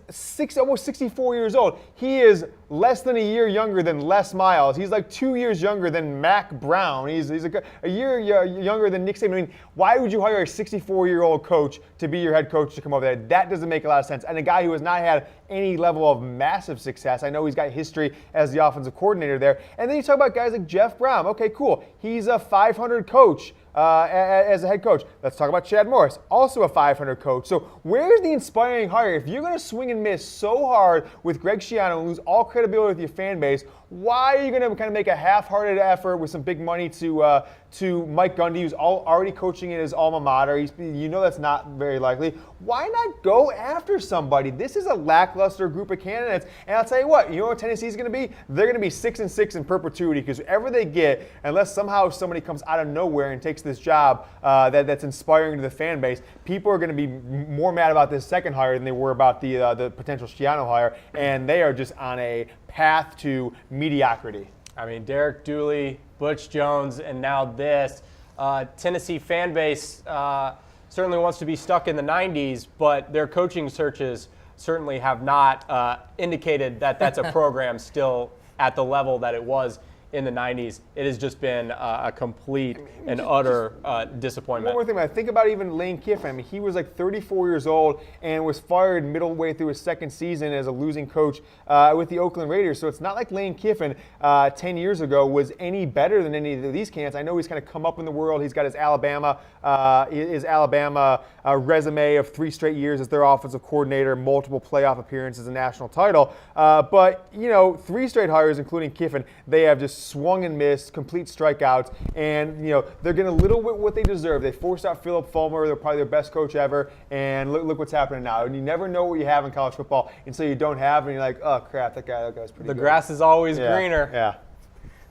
almost 64 years old. He is less than a year younger than Les Miles. He's like 2 years younger than Mac Brown. He's a year younger than Nick Saban. I mean, why would you hire a 64-year-old coach to be your head coach to come over there? That doesn't make a lot of sense. And a guy who has not had any level of massive success. I know he's got history as the offensive coordinator there. And then you talk about guys like Jeff Brohm. Okay, cool. He's a 500 coach as a head coach. Let's talk about Chad Morris, also a 500 coach. So where's the inspiring hire? If you're going to swing and miss so hard with Greg Schiano and lose all credibility with your fan base, why are you going to kind of make a half-hearted effort with some big money to Mike Gundy, who's already coaching at his alma mater? That's not very likely. Why not go after somebody? This is a lackluster group of candidates. And I'll tell you what Tennessee's going to be? They're going to be 6-6 in perpetuity, because whoever they get, unless somehow somebody comes out of nowhere and takes this job that's inspiring to the fan base, people are going to be more mad about this second hire than they were about the potential Schiano hire, and they are just on a path to mediocrity. I mean, Derek Dooley, Butch Jones, and now this. Tennessee fan base certainly wants to be stuck in the 90s, but their coaching searches certainly have not indicated that that's a program still at the level that it was in the 90s. It has just been a complete and utter disappointment. One more thing, man. Think about even Lane Kiffin. I mean, he was like 34 years old and was fired middle way through his second season as a losing coach with the Oakland Raiders. So it's not like Lane Kiffin 10 years ago was any better than any of these candidates. I know he's kind of come up in the world. He's got his Alabama resume of 3 straight years as their offensive coordinator, multiple playoff appearances, a national title. But, you know, 3 straight hires, including Kiffin, they have just swung and missed, complete strikeouts, and you know they're getting a little bit what they deserve. They forced out Philip Fulmer, they're probably their best coach ever, and look what's happening now. And you never know what you have in college football until you don't have, and you're like, oh crap, that guy's pretty good. The grass is always greener. Yeah.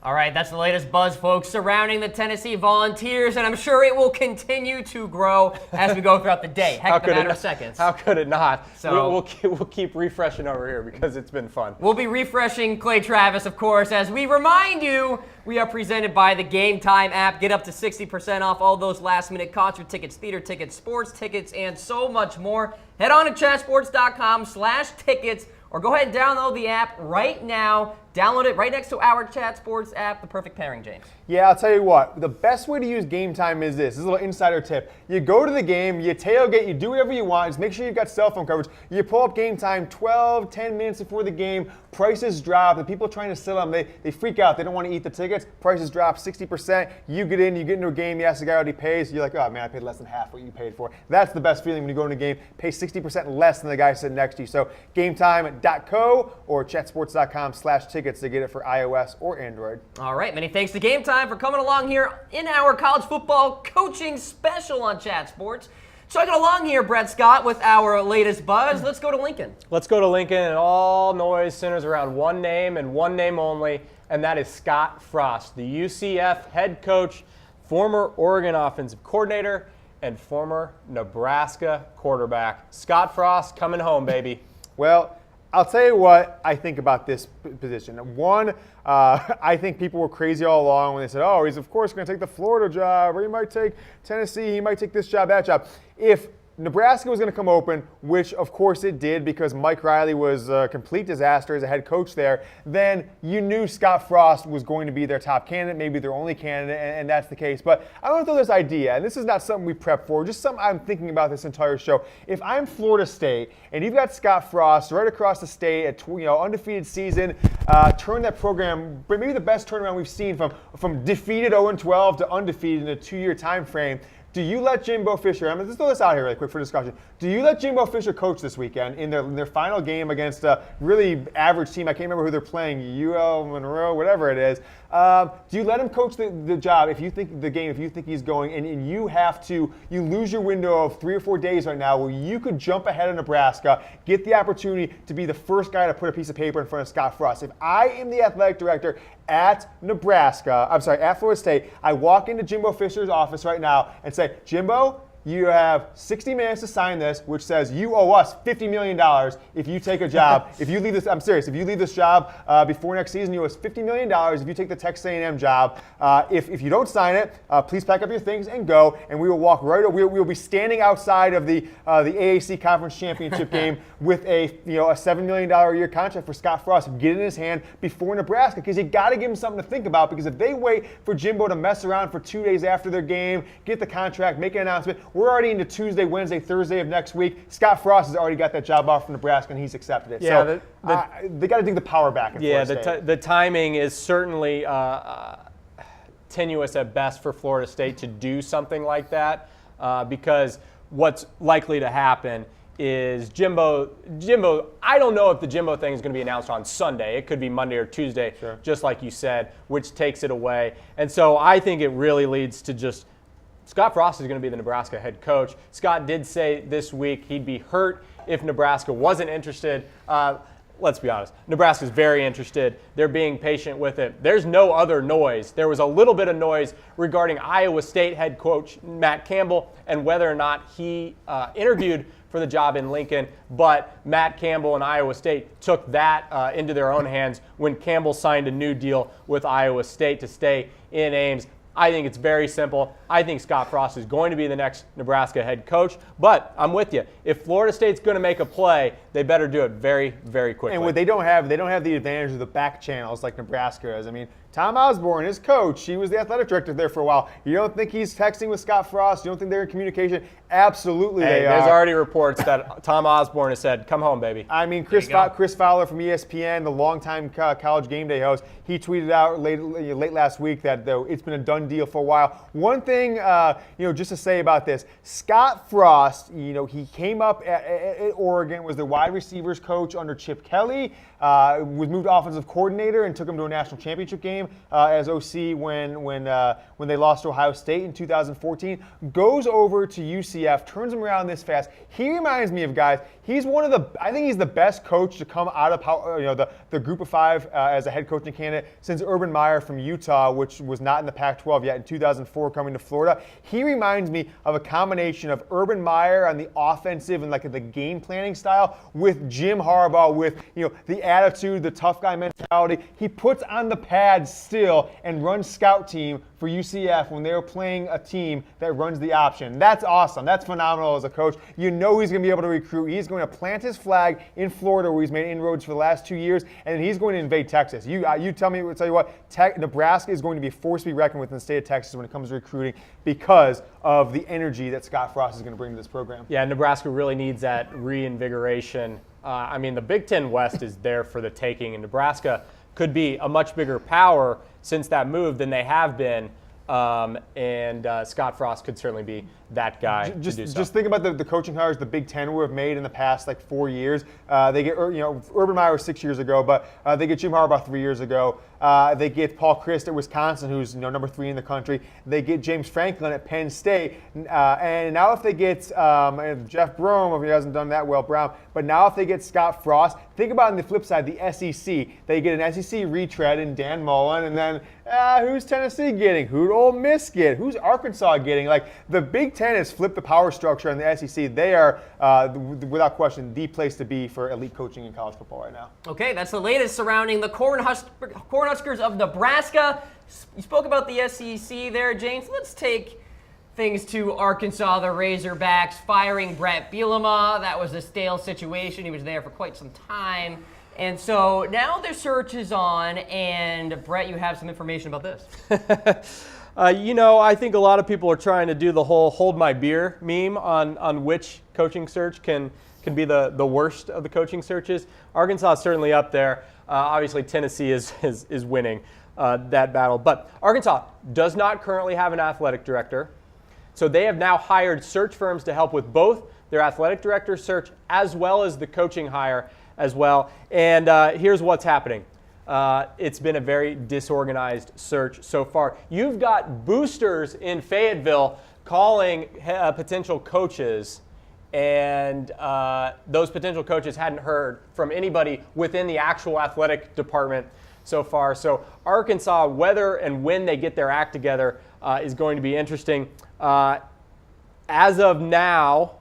All right, that's the latest buzz, folks, surrounding the Tennessee Volunteers, and I'm sure it will continue to grow as we go throughout the day. Heck, the matter of seconds. How could it not? So we'll keep refreshing over here because it's been fun. We'll be refreshing Clay Travis, of course, as we remind you we are presented by the Game Time app. Get up to 60% off all those last-minute concert tickets, theater tickets, sports tickets, and so much more. Head on to chatsports.com/tickets, or go ahead and download the app right now. Download it right next to our Chat Sports app, the perfect pairing, James. Yeah, I'll tell you what. The best way to use Game Time is this. This is a little insider tip. You go to the game, you tailgate, you do whatever you want. Just make sure you've got cell phone coverage. You pull up Game Time 10 minutes before the game. Prices drop. The people trying to sell them, they freak out. They don't want to eat the tickets. Prices drop 60%. You get into a game. Yes, the guy already pays. You're like, oh, man, I paid less than half what you paid for. That's the best feeling when you go in a game. Pay 60% less than the guy sitting next to you. So GameTime.co or chatsports.com/tickets to get it for iOS or Android. All right, many thanks to Game Time for coming along here in our college football coaching special on Chat Sports. Chugging along here, Brett Scott, with our latest buzz. Let's go to Lincoln. Let's go to Lincoln, and all noise centers around one name and one name only, and that is Scott Frost, the UCF head coach, former Oregon offensive coordinator, and former Nebraska quarterback. Scott Frost coming home, baby. Well, I'll tell you what I think about this position. One, I think people were crazy all along when they said, oh, he's of course going to take the Florida job, or he might take Tennessee, he might take this job, that job. If Nebraska was going to come open, which of course it did because Mike Riley was a complete disaster as a head coach there, then you knew Scott Frost was going to be their top candidate, maybe their only candidate, and that's the case. But I want to throw this idea, and this is not something we prep for, just something I'm thinking about this entire show. If I'm Florida State and you've got Scott Frost right across the state, at undefeated season, turn that program, maybe the best turnaround we've seen from defeated 0-12 to undefeated in a 2-year time frame. Do you let Jimbo Fisher, I'm going to throw this out here really quick for discussion. Do you let Jimbo Fisher coach this weekend in their final game against a really average team? I can't remember who they're playing, UL, Monroe, whatever it is. Do you let him coach the job if you think the game, if you think he's going, and you lose your window of 3 or 4 days right now where you could jump ahead of Nebraska, get the opportunity to be the first guy to put a piece of paper in front of Scott Frost. If I am the athletic director at Florida State, I walk into Jimbo Fisher's office right now and say, Jimbo, you have 60 minutes to sign this, which says you owe us $50 million if you take a job. If you leave this, I'm serious, if you leave this job before next season, you owe us $50 million if you take the Texas A&M job. If you don't sign it, please pack up your things and go, and we will walk right over. We will be standing outside of the AAC Conference Championship game with a $7 million a year contract for Scott Frost. Get it in his hand before Nebraska, because you got to give him something to think about, because if they wait for Jimbo to mess around for 2 days after their game, get the contract, make an announcement, we're already into Tuesday, Wednesday, Thursday of next week. Scott Frost has already got that job offer from Nebraska, and he's accepted it. Yeah, so they got to dig the power back. Yeah, the timing is certainly tenuous at best for Florida State to do something like that, because what's likely to happen is Jimbo, I don't know if the Jimbo thing is going to be announced on Sunday. It could be Monday or Tuesday, sure, just like you said, which takes it away. And so I think it really leads to just Scott Frost is going to be the Nebraska head coach. Scott did say this week he'd be hurt if Nebraska wasn't interested. Let's be honest, Nebraska's very interested. They're being patient with it. There's no other noise. There was a little bit of noise regarding Iowa State head coach Matt Campbell and whether or not he interviewed for the job in Lincoln, but Matt Campbell and Iowa State took that into their own hands when Campbell signed a new deal with Iowa State to stay in Ames. I think it's very simple. I think Scott Frost is going to be the next Nebraska head coach, but I'm with you. If Florida State's going to make a play, they better do it very, very quickly. And what they don't have the advantage of the back channels like Nebraska is. I mean, Tom Osborne, his coach, he was the athletic director there for a while. You don't think he's texting with Scott Frost? You don't think they're in communication? Absolutely they are. There's already reports that Tom Osborne has said, come home, baby. I mean, Chris Fowler from ESPN, the longtime College Game Day host, he tweeted out late last week that it's been a done deal for a while. One thing, just to say about this, Scott Frost, he came up at Oregon, was the wide receivers coach under Chip Kelly, was moved to offensive coordinator and took him to a national championship game as OC when they lost to Ohio State in 2014. Goes over to UCF, turns him around this fast. He reminds me of guys. I think he's the best coach to come out of the Group of Five as a head coaching candidate since Urban Meyer from Utah, which was not in the Pac-12 yet in 2004, coming to Florida. He reminds me of a combination of Urban Meyer on the offensive and like the game planning style with Jim Harbaugh with the attitude, the tough guy mentality. He puts on the pads still and runs scout team for UCF when they were playing a team that runs the option. That's awesome. That's phenomenal as a coach. He's going to be able to recruit. He's going to plant his flag in Florida where he's made inroads for the last 2 years, and then he's going to invade Texas. You tell you what, Nebraska is going to be a force to be reckoned with in the state of Texas when it comes to recruiting because of the energy that Scott Frost is going to bring to this program. Yeah, Nebraska really needs that reinvigoration. The Big Ten West is there for the taking, and Nebraska could be a much bigger power since that move than they have been. Scott Frost could certainly be that guy to do so. Just think about the coaching hires the Big Ten would have made in the past 4 years. They get Urban Meyer 6 years ago, but they get Jim Harbaugh 3 years ago. They get Paul Chryst at Wisconsin, who's number 3 in the country. They get James Franklin at Penn State, and now if they get Jeff Brohm, if he hasn't done that well, Brown. But now if they get Scott Frost, think about on the flip side, the SEC. They get an SEC retread in Dan Mullen, and then who's Tennessee getting? Who'd Ole Miss get? Who's Arkansas getting? The Big Ten has flipped the power structure in the SEC. They are, without question, the place to be for elite coaching in college football right now. Okay, that's the latest surrounding the Cornhuskers of Nebraska. You spoke about the SEC there, James. Let's take things to Arkansas, the Razorbacks firing Brett Bielema. That was a stale situation. He was there for quite some time. And so now the search is on, and Brett, you have some information about this. I think a lot of people are trying to do the whole hold my beer meme on which coaching search can be the worst of the coaching searches. Arkansas is certainly up there. Obviously, Tennessee is winning that battle. But Arkansas does not currently have an athletic director. So they have now hired search firms to help with both their athletic director search as well as the coaching hire as well. And here's what's happening. It's been a very disorganized search so far. You've got boosters in Fayetteville calling potential coaches, and those potential coaches hadn't heard from anybody within the actual athletic department so far. So Arkansas, whether and when they get their act together, is going to be interesting. As of now,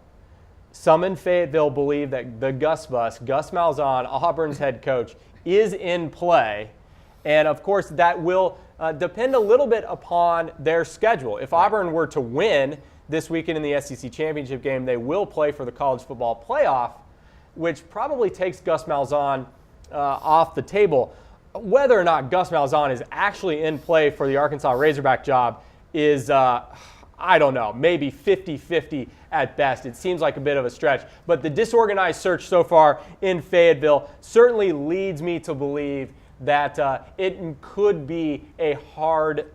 some in Fayetteville believe that the Gus Bus, Gus Malzahn, Auburn's head coach, is in play. And of course, that will depend a little bit upon their schedule. If Auburn were to win this weekend in the SEC championship game, they will play for the college football playoff, which probably takes Gus Malzahn off the table. Whether or not Gus Malzahn is actually in play for the Arkansas Razorback job is, I don't know, maybe 50-50 at best. It seems like a bit of a stretch. But the disorganized search so far in Fayetteville certainly leads me to believe that it could be a hard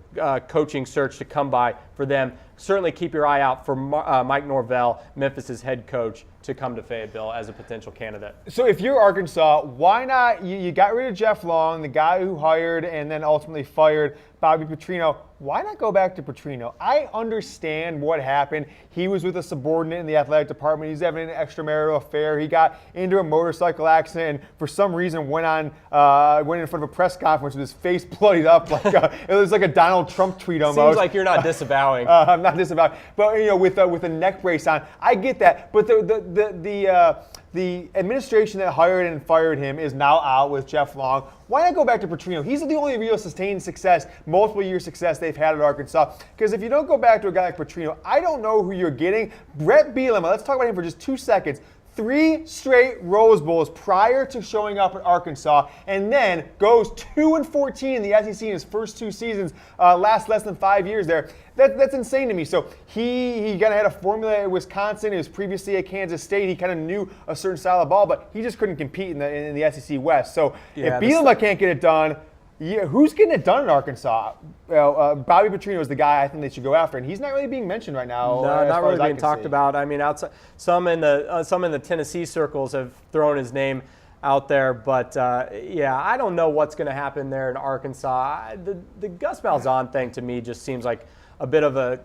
coaching search to come by for them. Certainly keep your eye out for Mike Norvell, Memphis's head coach, to come to Fayetteville as a potential candidate. So if you're Arkansas, why not? You got rid of Jeff Long, the guy who hired and then ultimately fired Bobby Petrino. Why not go back to Petrino? I understand what happened. He was with a subordinate in the athletic department. He's having an extramarital affair. He got into a motorcycle accident and for some reason went in front of a press conference with his face bloodied up. It was like a Donald Trump tweet almost. Seems like you're not disavowing. I'm not disavowing. But with a neck brace on, I get that. But the administration that hired and fired him is now out with Jeff Long. Why not go back to Petrino? He's the only real sustained success, multiple year success they've had at Arkansas. Because if you don't go back to a guy like Petrino, I don't know who you're getting. Brett Bielema, let's talk about him for just 2 seconds. 3 straight Rose Bowls prior to showing up at Arkansas, and then goes 2-14 in the SEC in his first 2 seasons, last less than 5 years there. That's insane to me. So he kind of had a formula at Wisconsin. He was previously at Kansas State. He kind of knew a certain style of ball, but he just couldn't compete in the SEC West. So if Bielema can't get it done, who's getting it done in Arkansas? Well, Bobby Petrino is the guy I think they should go after, and he's not really being mentioned right now. No, not really being talked about. I mean, outside, some in the Tennessee circles have thrown his name out there, but I don't know what's going to happen there in Arkansas. The Gus Malzahn thing to me just seems like a bit of a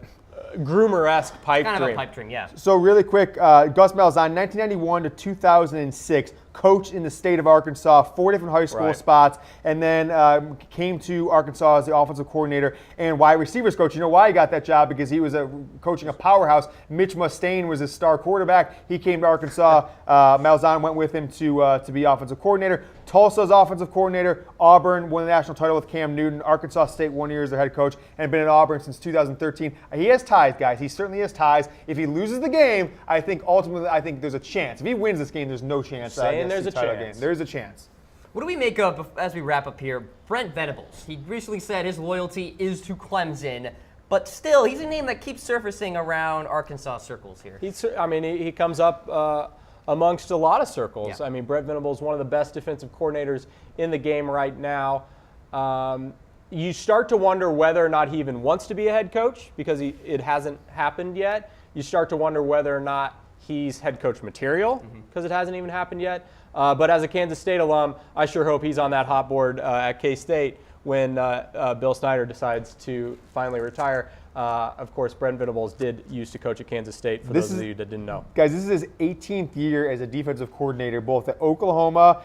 groomer-esque pipe dream. Kind of a pipe dream, yeah. So really quick, Gus Malzahn, 1991 to 2006. Coached in the state of Arkansas, 4 different high school spots, and then came to Arkansas as the offensive coordinator and wide receivers coach. You know why he got that job? Because he was coaching a powerhouse. Mitch Mustaine was his star quarterback. He came to Arkansas. Malzahn went with him to be offensive coordinator. Tulsa's offensive coordinator. Auburn won the national title with Cam Newton. Arkansas State 1 year as their head coach and been at Auburn since 2013. He has ties, guys. He certainly has ties. If he loses the game, I think ultimately there's a chance. If he wins this game, there's no chance. There's a chance. There's a chance. What do we make of, as we wrap up here, Brent Venables? He recently said his loyalty is to Clemson, but still, he's a name that keeps surfacing around Arkansas circles here. He comes up amongst a lot of circles. Yeah. I mean, Brent Venables is one of the best defensive coordinators in the game right now. You start to wonder whether or not he even wants to be a head coach because it hasn't happened yet. You start to wonder whether or not he's head coach material because it hasn't even happened yet. But as a Kansas State alum, I sure hope he's on that hot board at K-State when Bill Snyder decides to finally retire. Of course, Brent Venables did used to coach at Kansas State, for those of you that didn't know. Guys, this is his 18th year as a defensive coordinator, both at Oklahoma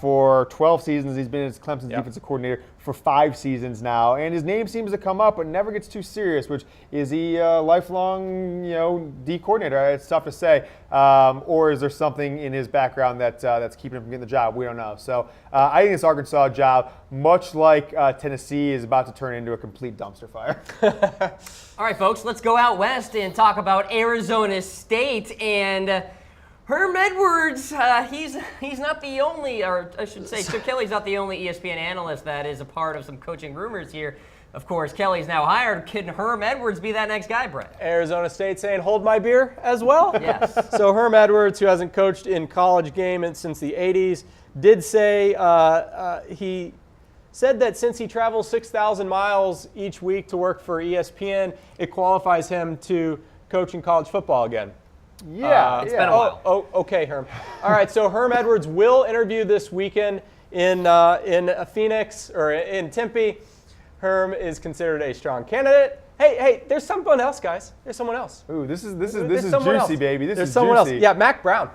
for 12 seasons. He's been as Clemson's defensive coordinator for 5 seasons now. And his name seems to come up, but never gets too serious, which is he a lifelong, D coordinator? It's tough to say. Or is there something in his background that's keeping him from getting the job? We don't know. So I think this Arkansas job, much like Tennessee, is about to turn into a complete dumpster fire. All right, folks, let's go out west and talk about Arizona State. And Herm Edwards, he's not the only, or I should say, Chip Kelly's not the only ESPN analyst that is a part of some coaching rumors here. Of course, Kelly's now hired. Can Herm Edwards be that next guy, Brett? Arizona State saying, hold my beer as well? Yes. So Herm Edwards, who hasn't coached in college game since the 80s, did say he said that since he travels 6,000 miles each week to work for ESPN, it qualifies him to coach in college football again. Yeah. It's been a while. Oh, okay, Herm. All right, so Herm Edwards will interview this weekend in Phoenix or in Tempe. Herm is considered a strong candidate. Hey, there's someone else, guys. There's someone else. Ooh, this is juicy, baby. There's someone else. Yeah, Mac Brown.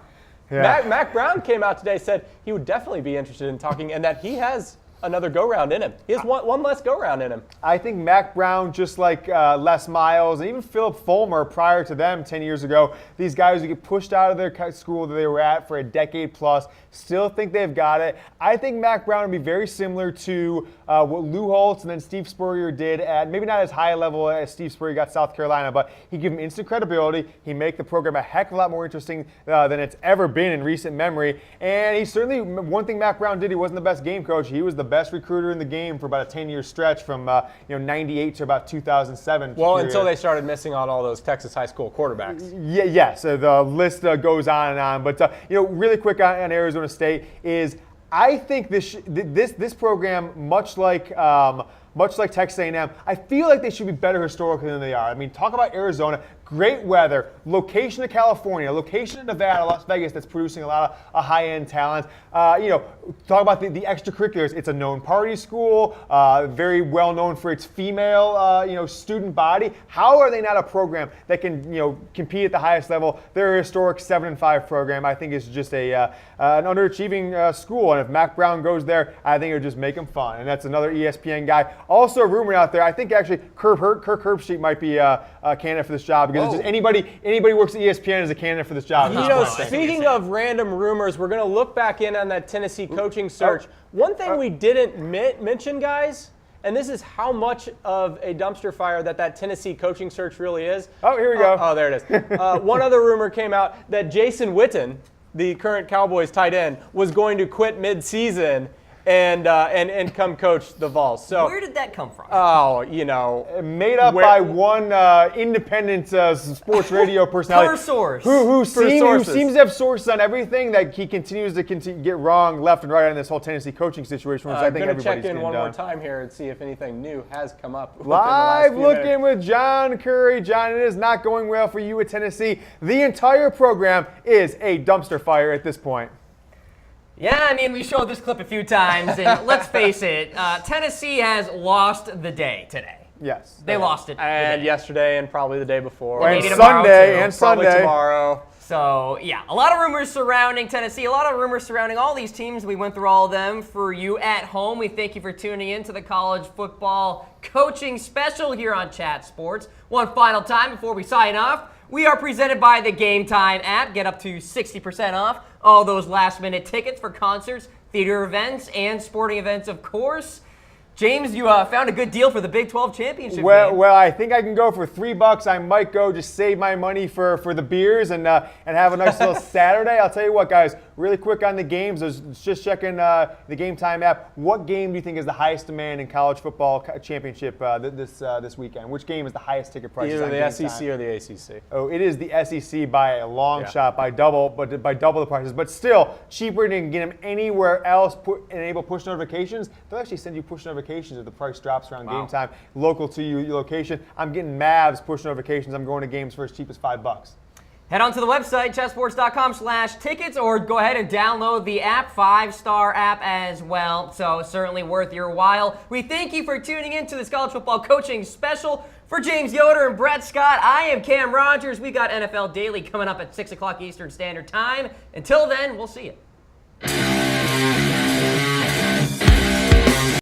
Yeah. Mac Brown came out today, said he would definitely be interested in talking and that he has another go-round in him. He has one less go-round in him. I think Mac Brown, just like Les Miles and even Philip Fulmer prior to them 10 years ago, these guys who get pushed out of their school that they were at for a decade plus, still think they've got it. I think Mac Brown would be very similar to what Lou Holtz and then Steve Spurrier did at maybe not as high a level as Steve Spurrier got South Carolina, but he'd give him instant credibility. He'd make the program a heck of a lot more interesting than it's ever been in recent memory. And he certainly, one thing Mac Brown did, he wasn't the best game coach. He was the best recruiter in the game for about a 10-year stretch from 98 to about 2007. Well, until they started missing on all those Texas high school quarterbacks. Yeah. So the list goes on and on. But really quick on Arizona State is I think this program, much like Texas A&M, I feel like they should be better historically than they are. I mean, talk about Arizona. great weather, location of California, location of Nevada, Las Vegas that's producing a lot of high-end talent. Talk about the extracurriculars. It's a known party school, very well known for its female, student body. How are they not a program that can, compete at the highest level? They're a historic 7-5 program. I think it's just an underachieving school, and if Mac Brown goes there, I think it would just make him fun. And that's another ESPN guy. Also, a rumor out there. I think actually Kirk Herbstreit might be a candidate for this job because it's just anybody who works at ESPN is a candidate for this job. Speaking of random rumors, we're going to look back in on that Tennessee coaching search. One thing we didn't mention, guys, and this is how much of a dumpster fire that Tennessee coaching search really is. Oh, here we go. Oh, there it is. One other rumor came out that Jason Witten, the current Cowboys tight end, was going to quit mid-season and come coach the Vols. So where did that come from? Oh, made up by one independent sports radio personality. Per source. Who seems to have sources on everything that he continues to get wrong left and right on this whole Tennessee coaching situation, which I think everybody's check in one done. more time here and see if anything new has come up. Live looking with John Curry. John, it is not going well for you at Tennessee. The entire program is a dumpster fire at this point. Yeah, I mean, we showed this clip a few times, and let's face it, Tennessee has lost the day today. Yes. They lost it. And yesterday and probably the day before. And maybe Sunday and probably Sunday. tomorrow. So, yeah, a lot of rumors surrounding Tennessee, a lot of rumors surrounding all these teams. We went through all of them for you at home. We thank you for tuning in to the college football coaching special here on Chat Sports. One final time before we sign off. We are presented by the Game Time app. Get up to 60% off all those last-minute tickets for concerts, theater events, and sporting events, of course. James, you found a good deal for the Big 12 championship game. Well, I think I can go for $3. I might go just save my money for the beers and have a nice little Saturday. I'll tell you what, guys, really quick on the games. I was just checking the Game Time app. What game do you think is the highest demand in college football championship this weekend? Which game is the highest ticket price? Either the SEC or the ACC. Oh, it is the SEC by a long shot, by double the prices. But still, cheaper than get them anywhere else. Enable push notifications. They'll actually send you push notifications if the price drops around game time, local to your location. I'm getting Mavs push notifications. I'm going to games for as cheap as $5. Head on to the website, chatsports.com/tickets, or go ahead and download the app, 5-star app as well. So certainly worth your while. We thank you for tuning in to this college football coaching special. For James Yoder and Brett Scott, I am Cam Rogers. We got NFL Daily coming up at 6 o'clock Eastern Standard Time. Until then, we'll see you.